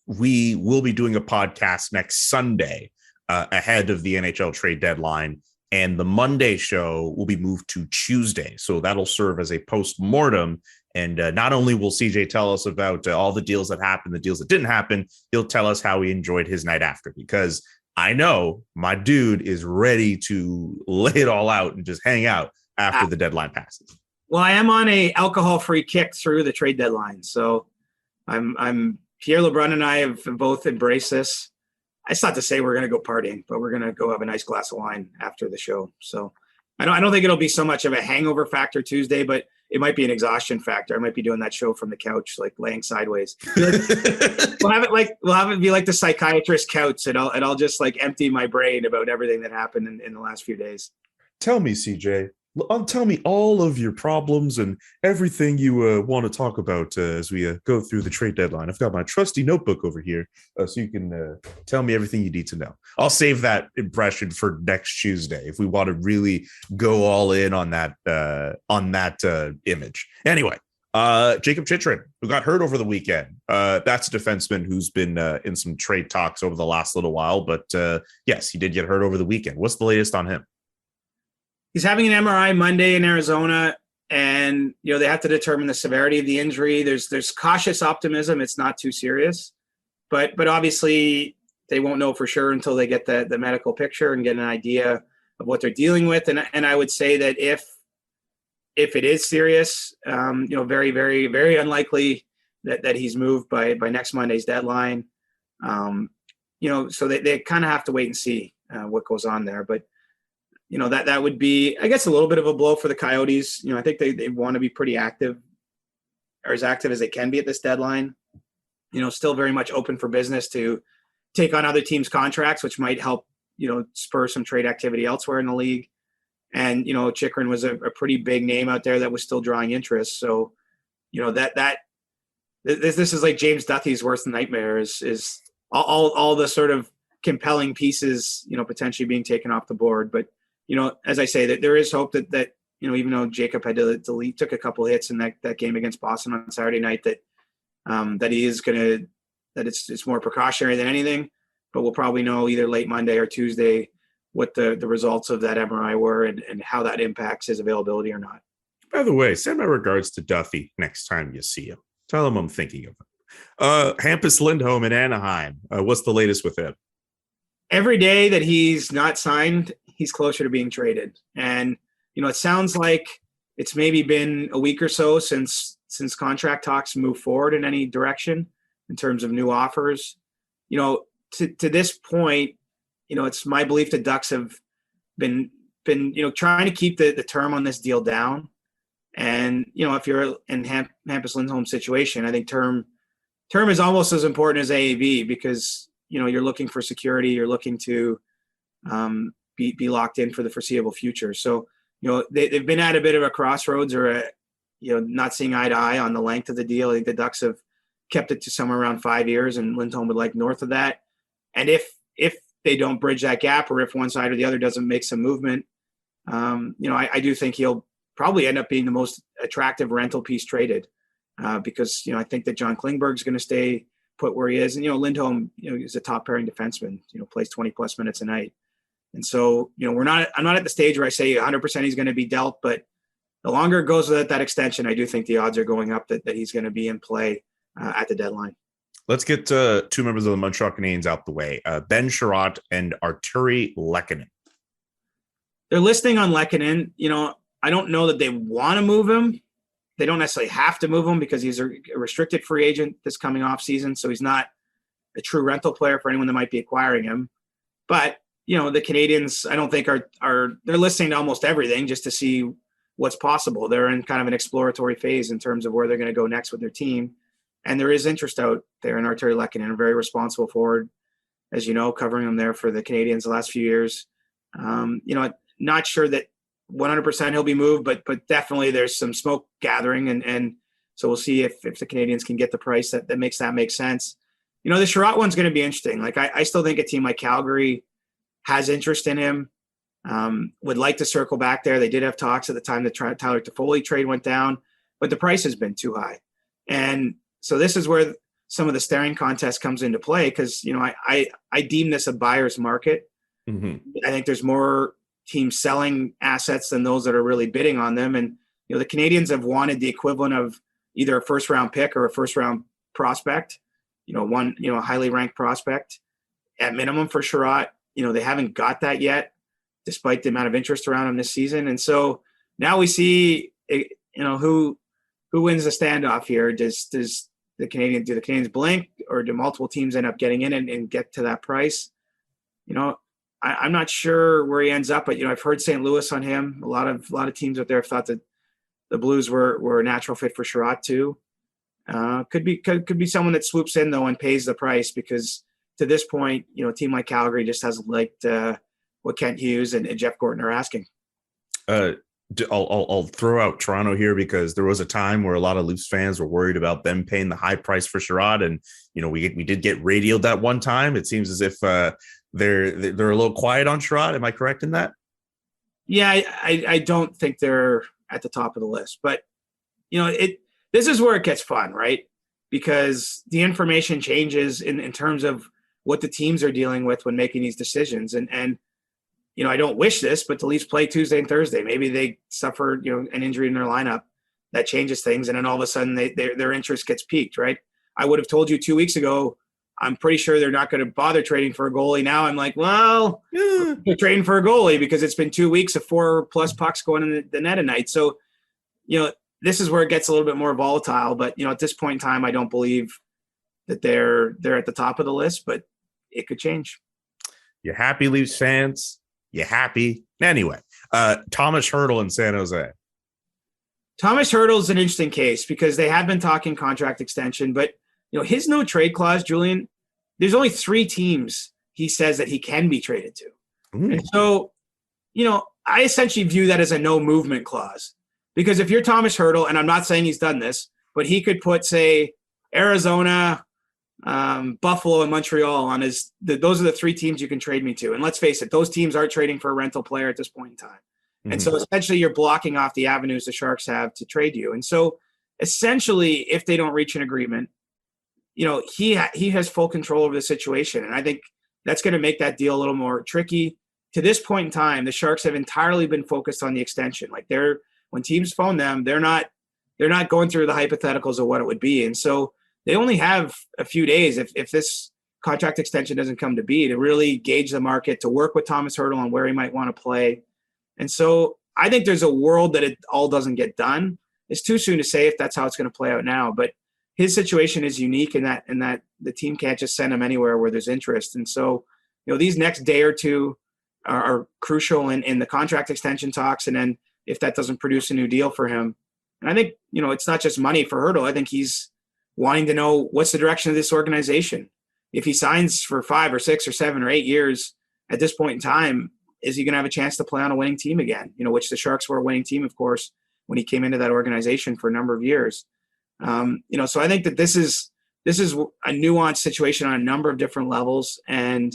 we will be doing a podcast next Sunday ahead of the NHL trade deadline, and the Monday show will be moved to Tuesday. So that'll serve as a post-mortem. And not only will CJ tell us about all the deals that happened, the deals that didn't happen, he'll tell us how he enjoyed his night after, because I know my dude is ready to lay it all out and just hang out after the deadline passes. Well, I am on a alcohol-free kick through the trade deadline. So I'm Pierre LeBrun and I have both embraced this. It's not to say we're going to go partying, but we're going to go have a nice glass of wine after the show. So I don't think it'll be so much of a hangover factor Tuesday, but it might be an exhaustion factor. I might be doing that show from the couch, like laying sideways. We'll have it be like the psychiatrist couch, and I'll just like empty my brain about everything that happened in the last few days. Tell me, CJ. Tell me all of your problems and everything you want to talk about as we go through the trade deadline. I've got my trusty notebook over here, so you can tell me everything you need to know. I'll save that impression for next Tuesday if we want to really go all in on that image. Anyway, Jacob Chychrun, who got hurt over the weekend. That's a defenseman who's been in some trade talks over the last little while, but yes, he did get hurt over the weekend. What's the latest on him? He's having an MRI Monday in Arizona, and they have to determine the severity of the injury. There's cautious optimism; it's not too serious, but obviously they won't know for sure until they get the medical picture and get an idea of what they're dealing with. And I would say that if it is serious, very very very unlikely that he's moved by next Monday's deadline. So they kind of have to wait and see what goes on there, but. That would be, I guess, a little bit of a blow for the Coyotes. I think they want to be pretty active, or as active as they can be at this deadline. Still very much open for business to take on other teams' contracts, which might help, spur some trade activity elsewhere in the league. And, Chychrun was a pretty big name out there that was still drawing interest. So, this is like James Duthie's worst nightmare is all the sort of compelling pieces, potentially being taken off the board. But, as I say, that there is hope that even though Jacob had to took a couple hits in that game against Boston on Saturday night, that he is that it's more precautionary than anything. But we'll probably know either late Monday or Tuesday what the results of that MRI were and how that impacts his availability or not. By the way, send my regards to Duthie next time you see him. Tell him I'm thinking of him. Hampus Lindholm in Anaheim. What's the latest with him? Every day that he's not signed, he's closer to being traded. And, it sounds like it's maybe been a week or so since contract talks move forward in any direction in terms of new offers. To this point, it's my belief the Ducks have been trying to keep the term on this deal down. And, if you're in Hampus Lindholm's situation, I think term is almost as important as AAV because, you're looking for security. You're looking to be locked in for the foreseeable future. So, they've been at a bit of a crossroads or not seeing eye to eye on the length of the deal. I think the Ducks have kept it to somewhere around 5 years, and Lindholm would like north of that. And if they don't bridge that gap, or if one side or the other doesn't make some movement, I do think he'll probably end up being the most attractive rental piece traded because, I think that John Klingberg's going to stay put where he is. And, Lindholm, is a top pairing defenseman, plays 20 plus minutes a night. And so, I'm not at the stage where I say 100% he's going to be dealt, but the longer it goes with that extension, I do think the odds are going up that he's going to be in play at the deadline. Let's get two members of the Montreal Canadiens out the way. Ben Chiarot and Arturi Lekken. They're listing on Lekken. I don't know that they want to move him. They don't necessarily have to move him because he's a restricted free agent this coming off season. So he's not a true rental player for anyone that might be acquiring him. But, the Canadiens, I don't think they're listening to almost everything just to see what's possible. They're in kind of an exploratory phase in terms of where they're going to go next with their team. And there is interest out there in Arturi Lekken, a very responsible forward, as you know, covering him there for the Canadiens the last few years. Not sure that 100% he'll be moved, but definitely there's some smoke gathering. And so we'll see if the Canadiens can get the price that makes that make sense. The Chiarot one's going to be interesting. Like I still think a team like Calgary has interest in him, would like to circle back there. They did have talks at the time the Tyler Toffoli trade went down, but the price has been too high. And so this is where some of the staring contest comes into play because, I deem this a buyer's market. Mm-hmm. I think there's more teams selling assets than those that are really bidding on them. And, the Canadiens have wanted the equivalent of either a first round pick or a first round prospect, a highly ranked prospect at minimum for Chiarot. They haven't got that yet, despite the amount of interest around him this season. And so now we see, who wins the standoff here. Do the Canadiens blink, or do multiple teams end up getting in and get to that price? I'm not sure where he ends up, but I've heard St. Louis on him. A lot of teams out there have thought that the Blues were a natural fit for Chiarot too. Could be someone that swoops in though and pays the price because to this point, a team like Calgary just hasn't liked what Kent Hughes and Jeff Gorton are asking. I'll throw out Toronto here because there was a time where a lot of Leafs fans were worried about them paying the high price for Chiarot, and we did get radioed that one time. It seems as if they're a little quiet on Chiarot. Am I correct in that? Yeah, I don't think they're at the top of the list, but this is where it gets fun, right? Because the information changes in terms of what the teams are dealing with when making these decisions, and I don't wish this, but the Leafs play Tuesday and Thursday. Maybe they suffer, an injury in their lineup that changes things. And then all of a sudden their interest gets piqued, right? I would have told you 2 weeks ago, I'm pretty sure they're not going to bother trading for a goalie. Now I'm like, well, they're trading for a goalie because it's been 2 weeks of 4+ pucks going in the net a night. So, this is where it gets a little bit more volatile. But, at this point in time, I don't believe that they're at the top of the list, but it could change. You're happy, Leafs fans? You happy? Anyway, Thomas Hertl in San Jose. Thomas Hertl is an interesting case because they have been talking contract extension, but his no trade clause, Julian, there's only 3 teams he says that he can be traded to. Ooh. And so, I essentially view that as a no movement clause because if you're Thomas Hertl, and I'm not saying he's done this, but he could put, say, Arizona, Buffalo and Montreal on those are the 3 teams you can trade me to. And let's face it, those teams aren't trading for a rental player at this point in time. Mm-hmm. And so essentially you're blocking off the avenues the Sharks have to trade you. And so essentially if they don't reach an agreement, he has full control over the situation. And I think that's going to make that deal a little more tricky. To this point in time, the Sharks have entirely been focused on the extension. Like when teams phone them, they're not going through the hypotheticals of what it would be. And so they only have a few days. If this contract extension doesn't come to be, to really gauge the market, to work with Thomas Hertl on where he might want to play. And so I think there's a world that it all doesn't get done. It's too soon to say if that's how it's going to play out now, but his situation is unique in that the team can't just send him anywhere where there's interest. And so, these next day or two are crucial in the contract extension talks. And then if that doesn't produce a new deal for him, and I think, it's not just money for Hertl. I think he's wanting to know what's the direction of this organization. If he signs for 5 or 6 or 7 or 8 years at this point in time, is he going to have a chance to play on a winning team again? Which the Sharks were a winning team, of course, when he came into that organization for a number of years. So I think that this is a nuanced situation on a number of different levels. And,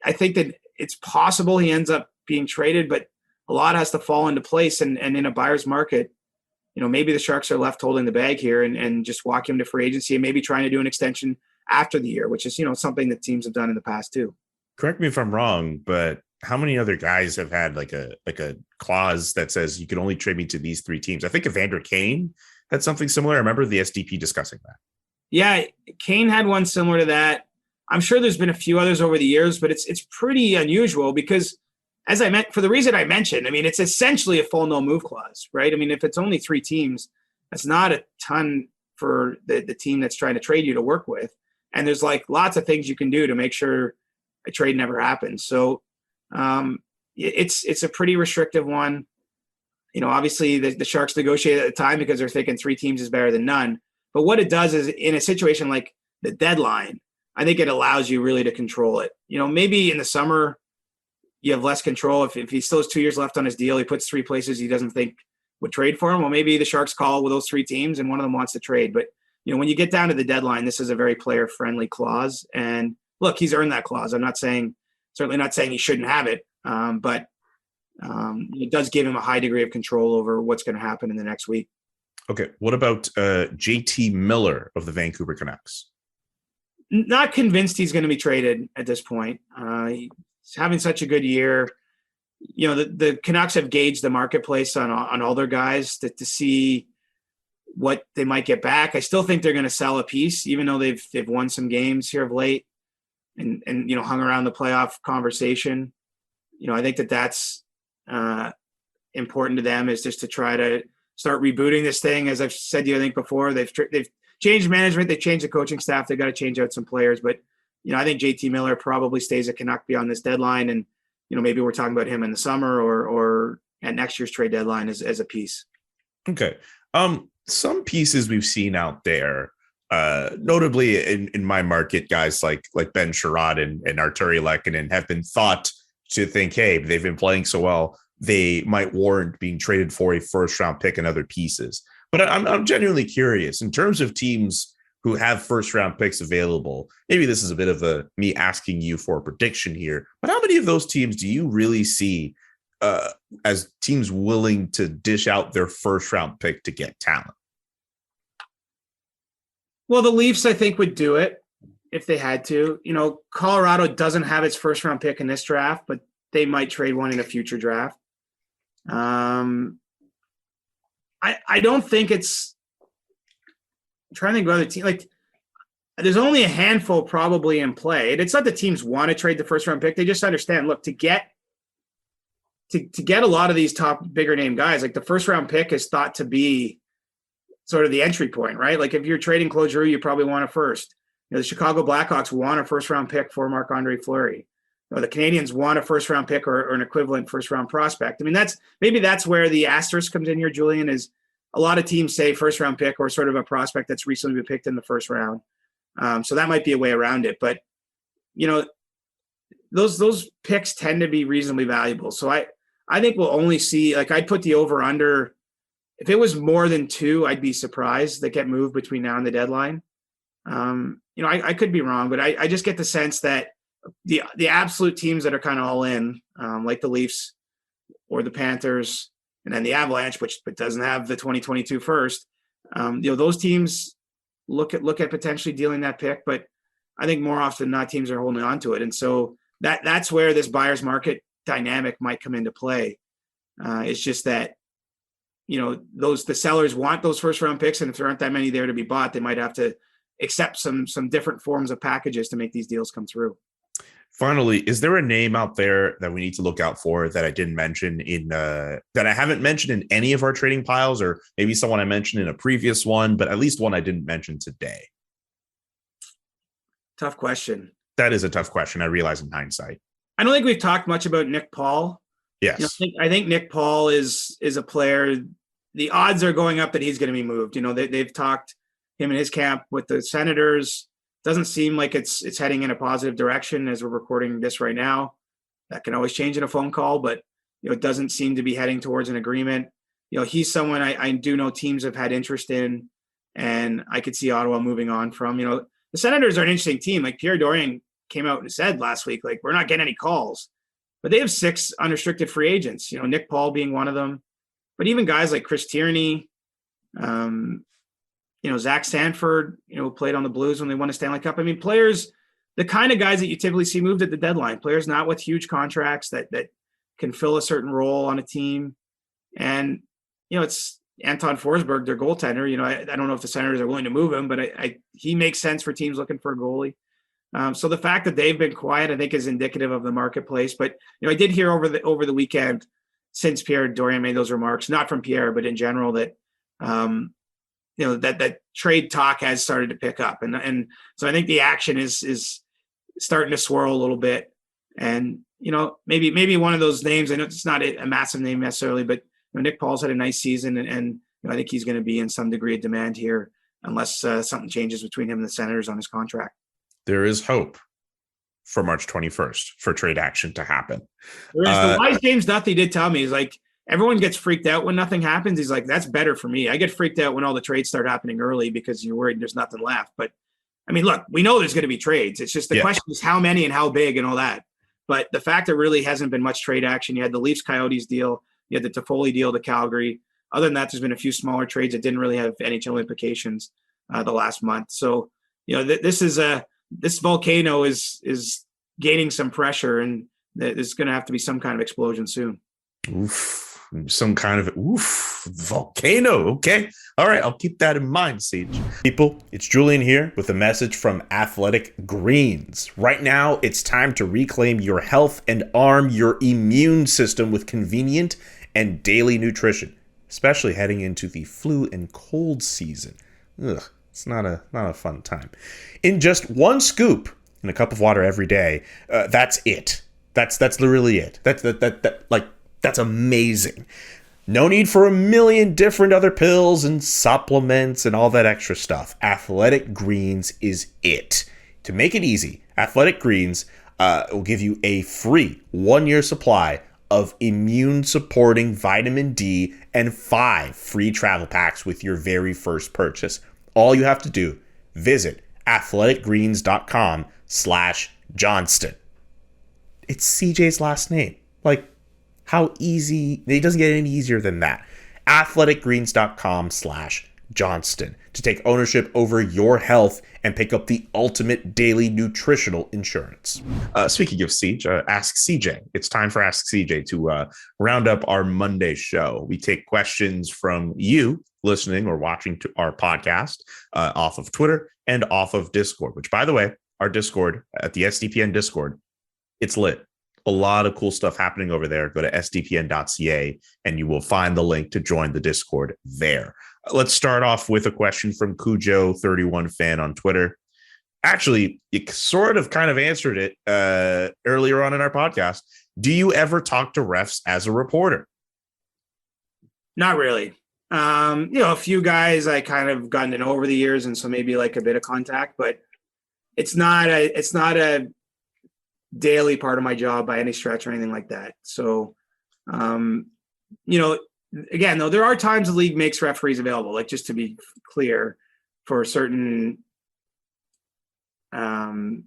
I think that it's possible he ends up being traded, but a lot has to fall into place. And in a buyer's market, maybe the Sharks are left holding the bag here and just walk him to free agency and maybe trying to do an extension after the year, which is, something that teams have done in the past too. Correct me if I'm wrong, but how many other guys have had like a clause that says you can only trade me to these 3 teams? I think Evander Kane had something similar. I remember the SDP discussing that. Yeah, Kane had one similar to that. I'm sure there's been a few others over the years, but it's pretty unusual because, as I meant, for the reason I mentioned, it's essentially a full no move clause, right? If it's only 3 teams, that's not a ton for the team that's trying to trade you to work with. And there's lots of things you can do to make sure a trade never happens. So it's a pretty restrictive one. Obviously the Sharks negotiated at the time because they're thinking 3 teams is better than none. But what it does is, in a situation like the deadline, I think it allows you really to control it. Maybe in the summer you have less control. If he still has 2 years left on his deal, he puts 3 places he doesn't think would trade for him. Well, maybe the Sharks call with those 3 teams and one of them wants to trade. But, when you get down to the deadline, this is a very player-friendly clause. And look, he's earned that clause. I'm certainly not saying he shouldn't have it, but it does give him a high degree of control over what's going to happen in the next week. Okay. What about JT Miller of the Vancouver Canucks? Not convinced he's going to be traded at this point. He's having such a good year. The Canucks have gauged the marketplace on all their guys to see what they might get back. I still think they're going to sell a piece, even though they've won some games here of late and hung around the playoff conversation. I think that's important to them, is just to try to start rebooting this thing. As I've said to you, I think before, they've changed management, they've changed the coaching staff, they've got to change out some players. But, I think JT Miller probably stays a Canuck beyond this deadline. And, maybe we're talking about him in the summer or at next year's trade deadline as a piece. Okay. Some pieces we've seen out there, notably in my market, guys like Ben Sherrod and Arturi Lekken have been thought to think, hey, they've been playing so well, they might warrant being traded for a first-round pick and other pieces. But I'm genuinely curious, in terms of teams who have first-round picks available, maybe this is a bit of me asking you for a prediction here, but how many of those teams do you really see as teams willing to dish out their first-round pick to get talent? Well, the Leafs, I think, would do it if they had to. Colorado doesn't have its first-round pick in this draft, but they might trade one in a future draft. I don't think it's – I'm trying to think of other teams. There's only a handful probably in play. And it's not the teams want to trade the first-round pick. They just understand, look, to get a lot of these top bigger name guys, the first-round pick is thought to be sort of the entry point, right? If you're trading Claude Giroux, you probably want a first. The Chicago Blackhawks want a first-round pick for Marc-Andre Fleury. The Canadians want a first-round pick or an equivalent first-round prospect. That's where the asterisk comes in here, Julian, is a lot of teams say first-round pick or sort of a prospect that's recently been picked in the first round. So that might be a way around it. But, those picks tend to be reasonably valuable. So I think we'll only see, I'd put the over-under. If it was more than 2, I'd be surprised that get moved between now and the deadline. I could be wrong, but I just get the sense that the absolute teams that are kind of all in, like the Leafs or the Panthers, and then the Avalanche, which doesn't have the 2022 first, those teams look at potentially dealing that pick. But I think more often than not, teams are holding on to it. And so that's where this buyer's market dynamic might come into play. It's just that, the sellers want those first round picks, and if there aren't that many there to be bought, they might have to accept some different forms of packages to make these deals come through. Finally, is there a name out there that we need to look out for that I didn't mention that I haven't mentioned in any of our trading piles, or maybe someone I mentioned in a previous one, but at least one I didn't mention today? Tough question. That is a tough question. I realize in hindsight. I don't think we've talked much about Nick Paul. Yes. I think Nick Paul is a player. The odds are going up that he's going to be moved. They've talked him and his camp with the Senators. Doesn't seem like it's heading in a positive direction as we're recording this right now. That can always change in a phone call, but it doesn't seem to be heading towards an agreement. He's someone I do know teams have had interest in, and I could see Ottawa moving on from. The Senators are an interesting team. Like Pierre Dorion came out and said last week, like, we're not getting any calls, but they have 6 unrestricted free agents. Nick Paul being one of them, but even guys like Chris Tierney, Zach Sanford, played on the Blues when they won a Stanley Cup. I mean, players, the kind of guys that you typically see moved at the deadline, players not with huge contracts that can fill a certain role on a team. And, it's Anton Forsberg, their goaltender. I don't know if the Senators are willing to move him, but he makes sense for teams looking for a goalie. So the fact that they've been quiet, I think, is indicative of the marketplace. But, I did hear over the weekend, since Pierre Dorion made those remarks, not from Pierre, but in general, that, that trade talk has started to pick up. And so I think the action is starting to swirl a little bit. And, maybe one of those names, I know it's not a massive name necessarily, but Nick Paul's had a nice season, and I think he's going to be in some degree of demand here unless something changes between him and the Senators on his contract. There is hope for March 21st for trade action to happen. The wise James Duthie did tell me, he's like, everyone gets freaked out when nothing happens. He's like, that's better for me. I get freaked out when all the trades start happening early because you're worried there's nothing left. But I mean, look, we know there's going to be trades. It's just the question is how many and how big and all that. But the fact there really hasn't been much trade action. You had the Leafs Coyotes deal. You had the Toffoli deal to Calgary. Other than that, there's been a few smaller trades that didn't really have NHL implications the last month. So, this volcano is gaining some pressure, and there's going to have to be some kind of explosion soon. Oof. Some kind of volcano. Okay. All right. I'll keep that in mind, Siege. People, it's Julian here with a message from Athletic Greens. Right now, it's time to reclaim your health and arm your immune system with convenient and daily nutrition, especially heading into the flu and cold season. Ugh, it's not a fun time. In just one scoop and a cup of water every day, that's it. That's literally it. That's amazing. No need for a million different other pills and supplements and all that extra stuff. Athletic Greens is it. To make it easy, Athletic Greens will give you a free 1-year supply of immune-supporting vitamin D and 5 free travel packs with your very first purchase. All you have to do, visit athleticgreens.com/Johnston. It's CJ's last name. How easy? It doesn't get any easier than that. athleticgreens.com/Johnston to take ownership over your health and pick up the ultimate daily nutritional insurance. Speaking of Siege, Ask CJ. It's time for Ask CJ to round up our Monday show. We take questions from you listening or watching to our podcast off of Twitter and off of Discord, which, by the way, our Discord at the SDPN Discord, it's lit. A lot of cool stuff happening over there. Go to sdpn.ca and you will find the link to join the Discord there. Let's start off with a question from Cujo31 fan on Twitter. Actually, you sort of kind of answered it earlier on in our podcast. Do you ever talk to refs as a reporter? Not really. A few guys I kind of gotten to know over the years, and so maybe like a bit of contact, but it's not a daily part of my job by any stretch or anything like that. So, again, though, there are times the league makes referees available, like just to be clear, for certain, for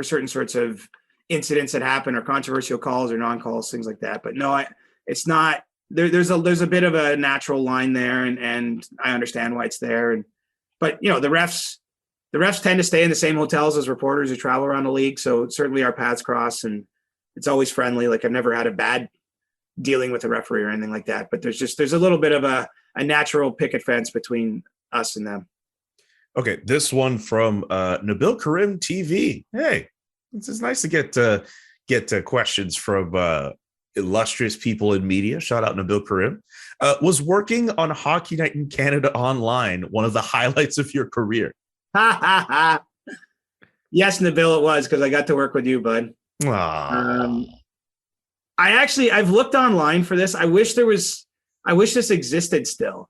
certain sorts of incidents that happen or controversial calls or non-calls, things like that. But no, it's not, there's a bit of a natural line there, and I understand why it's there. But the refs tend to stay in the same hotels as reporters who travel around the league. So certainly our paths cross, and it's always friendly. Like, I've never had a bad dealing with a referee or anything like that, but there's a little bit of a natural picket fence between us and them. Okay, this one from Nabil Karim TV. Hey, it's nice to get questions from illustrious people in media. Shout out Nabil Karim. Was working on Hockey Night in Canada online one of the highlights of your career? Yes, Nabil, it was, because I got to work with you, bud. I've looked online for this. I wish this existed still.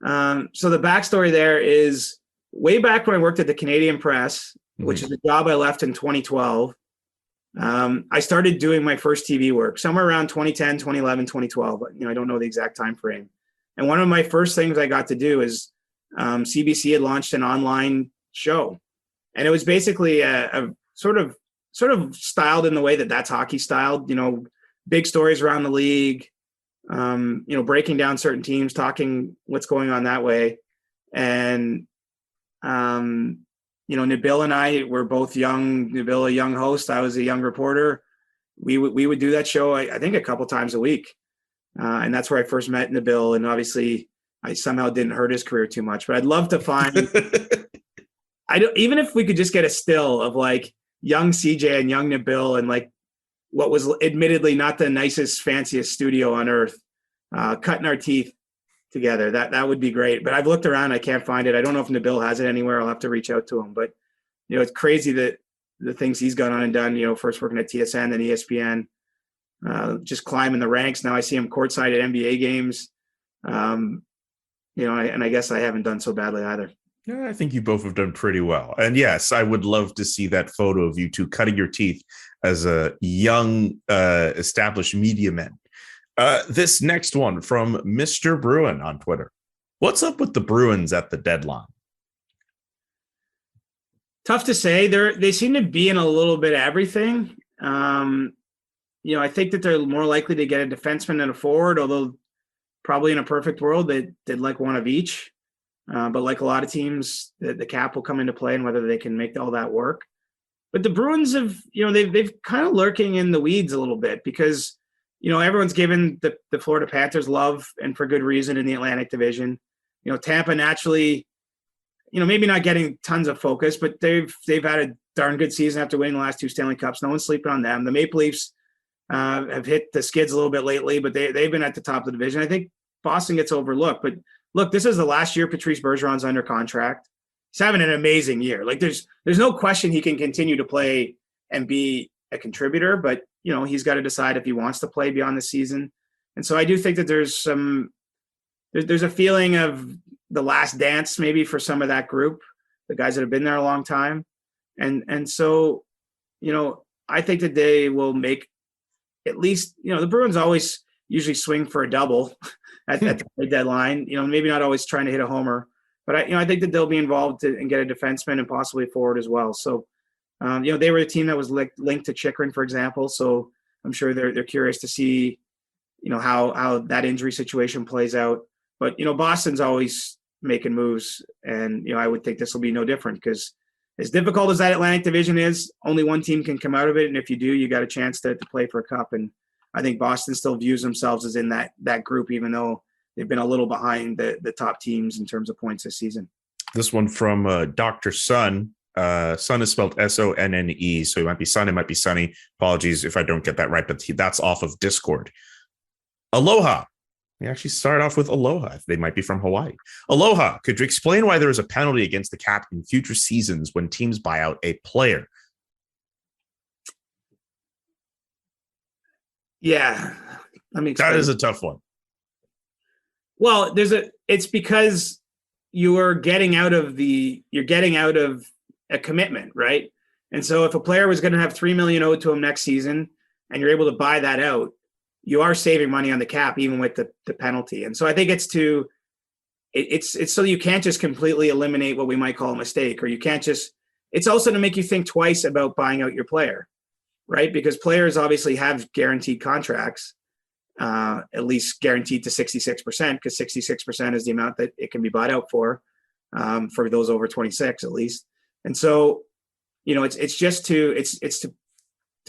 So the backstory there is way back when I worked at the Canadian Press, which is a job I left in 2012. I started doing my first TV work somewhere around 2010, 2011, 2012. I don't know the exact time frame. And one of my first things I got to do is CBC had launched an online show. And it was basically a sort of styled in the way that That's Hockey styled, big stories around the league, breaking down certain teams, talking what's going on that way. And, Nabil and I were both young. Nabil, a young host. I was a young reporter. We would do that show, I think, a couple times a week. And that's where I first met Nabil. And obviously I somehow didn't hurt his career too much, but I'd love to find, even if we could just get a still of like young CJ and young Nabil and like what was admittedly not the nicest, fanciest studio on earth, cutting our teeth together. That would be great. But I've looked around, I can't find it. I don't know if Nabil has it anywhere. I'll have to reach out to him. But it's crazy that the things he's gone on and done. First working at TSN, then ESPN, just climbing the ranks. Now I see him courtside at NBA games. And I guess I haven't done so badly either. Yeah, I think you both have done pretty well. And yes, I would love to see that photo of you two cutting your teeth as a young, established media men. This next one from Mr. Bruin on Twitter. What's up with the Bruins at the deadline? Tough to say. They seem to be in a little bit of everything. I think that they're more likely to get a defenseman and a forward, although probably in a perfect world, they'd like one of each. But like a lot of teams, the cap will come into play and whether they can make all that work. But the Bruins have, they've kind of lurking in the weeds a little bit because, everyone's given the Florida Panthers love and for good reason in the Atlantic Division. Tampa naturally, maybe not getting tons of focus, but they've had a darn good season after winning the last two Stanley Cups. No one's sleeping on them. The Maple Leafs have hit the skids a little bit lately, but they've been at the top of the division. I think Boston gets overlooked, but look, this is the last year Patrice Bergeron's under contract. He's having an amazing year. Like there's no question he can continue to play and be a contributor, but he's got to decide if he wants to play beyond the season. And so I do think that there's a feeling of the last dance maybe for some of that group, the guys that have been there a long time. And so, I think that they will make at least, the Bruins always usually swing for a double at the deadline, maybe not always trying to hit a homer, but I think that they'll be involved and get a defenseman and possibly a forward as well. So, they were the team that was linked to Chikrin, for example. So I'm sure they're curious to see, how that injury situation plays out. But, Boston's always making moves. And, I would think this will be no different because as difficult as that Atlantic Division is, only one team can come out of it. And if you do, you got a chance to play for a cup. And I think Boston still views themselves as in that group, even though they've been a little behind the top teams in terms of points this season. This one from Dr. Sun. Sun is spelled Sonne, so it might be Sun, it might be Sunny. Apologies if I don't get that right, but that's off of Discord. Aloha. We actually start off with Aloha. They might be from Hawaii. Aloha. Could you explain why there is a penalty against the cap in future seasons when teams buy out a player? Yeah. Let me explain. That is a tough one. Well, it's because you're getting out of a commitment, right? And so if a player was going to have $3 million owed to him next season and you're able to buy that out, you are saving money on the cap, even with the penalty. And so I think it's so you can't just completely eliminate what we might call a mistake, or you can't it's also to make you think twice about buying out your player, right? Because players obviously have guaranteed contracts, at least guaranteed to 66%, because 66% is the amount that it can be bought out for those over 26 at least. And so, it's just to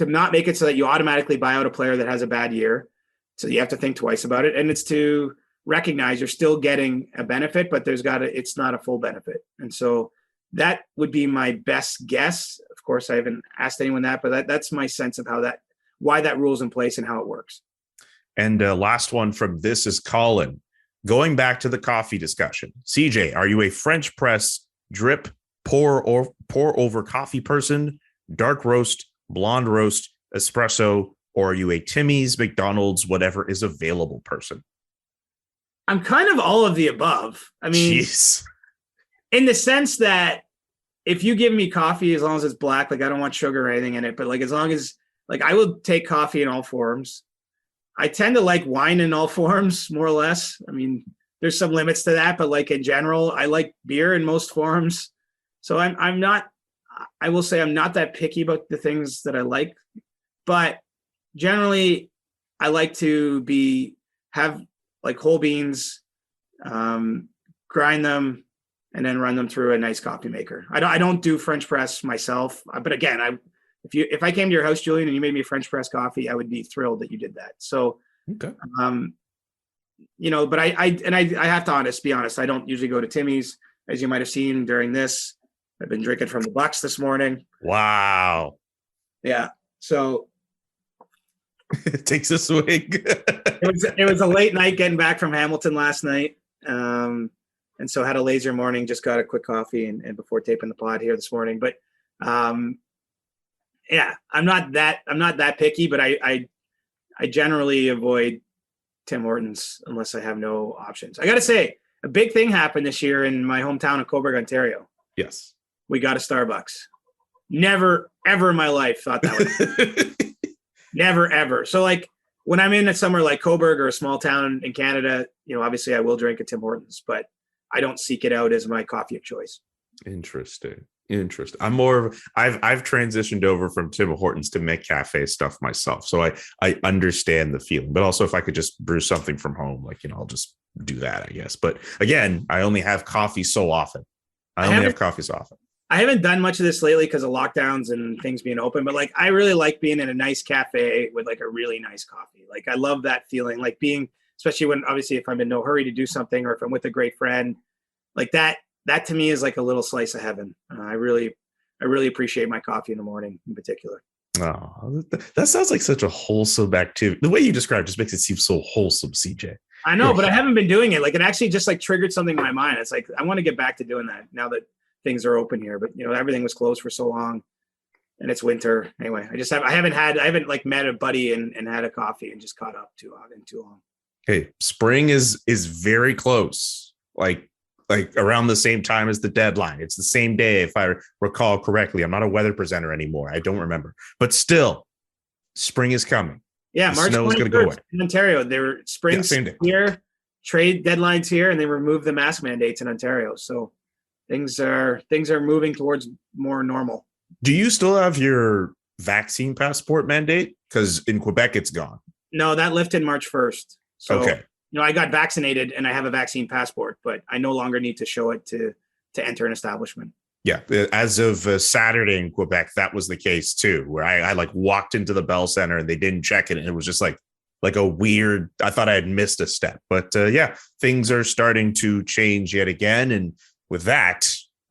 not make it so that you automatically buy out a player that has a bad year. So you have to think twice about it. And it's to recognize you're still getting a benefit, but it's not a full benefit. And so that would be my best guess. Of course, I haven't asked anyone that, but that's my sense of why that rule's in place and how it works. And last one from this is Colin. Going back to the coffee discussion, CJ, are you a French press, drip, pour over coffee person, dark roast, blonde roast, espresso, or are you a Timmy's, McDonald's, whatever is available person? I'm kind of all of the above. I mean, jeez. In the sense that if you give me coffee, as long as it's black, like I don't want sugar or anything in it, but like as long as like I will take coffee in all forms. I tend to like wine in all forms, more or less. I mean, there's some limits to that, but like in general, I like beer in most forms. So I will say I'm not that picky about the things that I like, but generally I like to have like whole beans, grind them, and then run them through a nice coffee maker. I don't do French press myself, but again, if I came to your house, Julian, and you made me a French press coffee, I would be thrilled that you did that. So, okay. But I have to be honest, I don't usually go to Timmy's, as you might have seen during this. I've been drinking from the Bucks this morning. Wow. Yeah. So it takes a swing. it was a late night getting back from Hamilton last night. And so I had a lazier morning, just got a quick coffee and before taping the pod here this morning. But yeah, I'm not that picky, but I generally avoid Tim Hortons unless I have no options. I got to say, a big thing happened this year in my hometown of Cobourg, Ontario. Yes. We got a Starbucks. Never, ever in my life thought that would never, ever. So like when I'm in somewhere like Cobourg or a small town in Canada, obviously I will drink a Tim Hortons, but I don't seek it out as my coffee of choice. Interesting. I'm I've transitioned over from Tim Hortons to McCafe stuff myself. So I understand the feeling, but also if I could just brew something from home, I'll just do that, I guess. But again, I only have coffee so often. I haven't done much of this lately because of lockdowns and things being open, but I really like being in a nice cafe with a really nice coffee. I love that feeling, especially when obviously if I'm in no hurry to do something or if I'm with a great friend, that to me is like a little slice of heaven. I really appreciate my coffee in the morning in particular. Oh, that sounds like such a wholesome activity. The way you describe it just makes it seem so wholesome, CJ. I know, but I haven't been doing it. It actually just triggered something in my mind. It's I want to get back to doing that now that things are open here. But everything was closed for so long, and it's winter anyway. I haven't met a buddy and had a coffee and just caught up too long. Hey, spring is very close. Around the same time as the deadline. It's the same day, if I recall correctly. I'm not a weather presenter anymore. I don't remember. But still, spring is coming. Yeah, March snow is going to go away. In Ontario, there spring's here, trade deadlines here, and they removed the mask mandates in Ontario. So things are moving towards more normal. Do you still have your vaccine passport mandate? Because in Quebec, it's gone. No, that lifted March 1st. So, okay. I got vaccinated and I have a vaccine passport, but I no longer need to show it to enter an establishment. Yeah. As of Saturday in Quebec, that was the case too, where I walked into the Bell Center and they didn't check it. And it was just like a weird, I thought I had missed a step, but yeah, things are starting to change yet again. And with that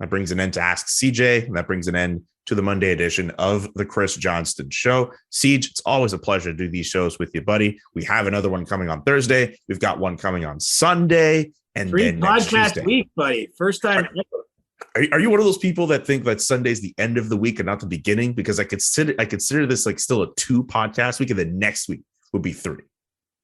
brings an end to Ask CJ, and that brings an end to the Monday edition of the Chris Johnston Show. Siege, it's always a pleasure to do these shows with you, buddy. We have another one coming on Thursday. We've got one coming on Sunday. And 3 then next podcast Tuesday. Week, buddy. First time ever. Are you one of those people that think that Sunday's the end of the week and not the beginning? Because I consider this still a 2 podcast week, and the next week would be 3.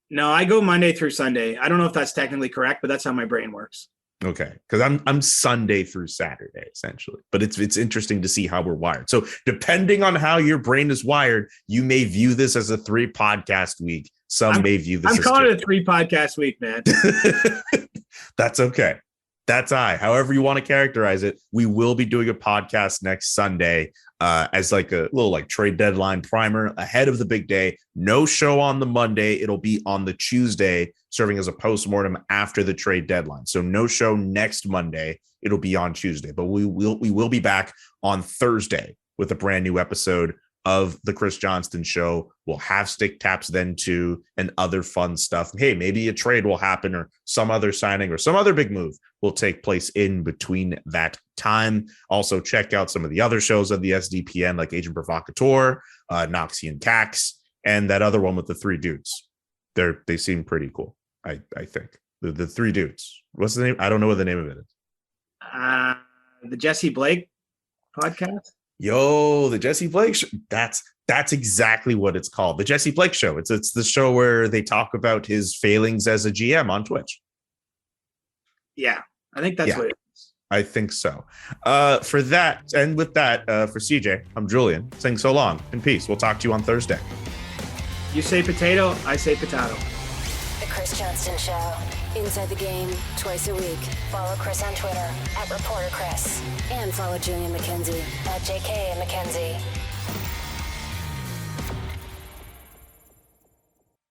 No, I go Monday through Sunday. I don't know if that's technically correct, but that's how my brain works. Okay, because I'm Sunday through Saturday essentially, but it's interesting to see how we're wired. So depending on how your brain is wired, you may view this as a 3 podcast week. Some may view this. I'm calling it a 3 podcast week, man. That's okay. That's however you want to characterize it. We will be doing a podcast next Sunday as a little trade deadline primer ahead of the big day. No show on the Monday. It'll be on the Tuesday, serving as a postmortem after the trade deadline. So no show next Monday. It'll be on Tuesday, but we will be back on Thursday with a brand new episode of the Chris Johnston Show. We'll have stick taps then too, and other fun stuff. Hey, maybe a trade will happen or some other signing or some other big move will take place in between that time. Also, check out some of the other shows of the SDPN, like Agent Provocateur, Noxie and Cax, and that other one with the three dudes. They seem pretty cool. I think the three dudes. What's the name? I don't know what the name of it is. The Jesse Blake podcast. Yo, the Jesse Blake show. That's exactly what it's called. The Jesse Blake Show. It's the show where they talk about his failings as a GM on Twitch. Yeah, I think that's what it is. I think so. For that, and with that, for CJ, I'm Julian saying so long and peace. We'll talk to you on Thursday. You say potato, I say potato. The Chris Johnston Show. Inside the game, twice a week. Follow Chris on Twitter @ReporterChris. And follow Julian McKenzie @JK McKenzie.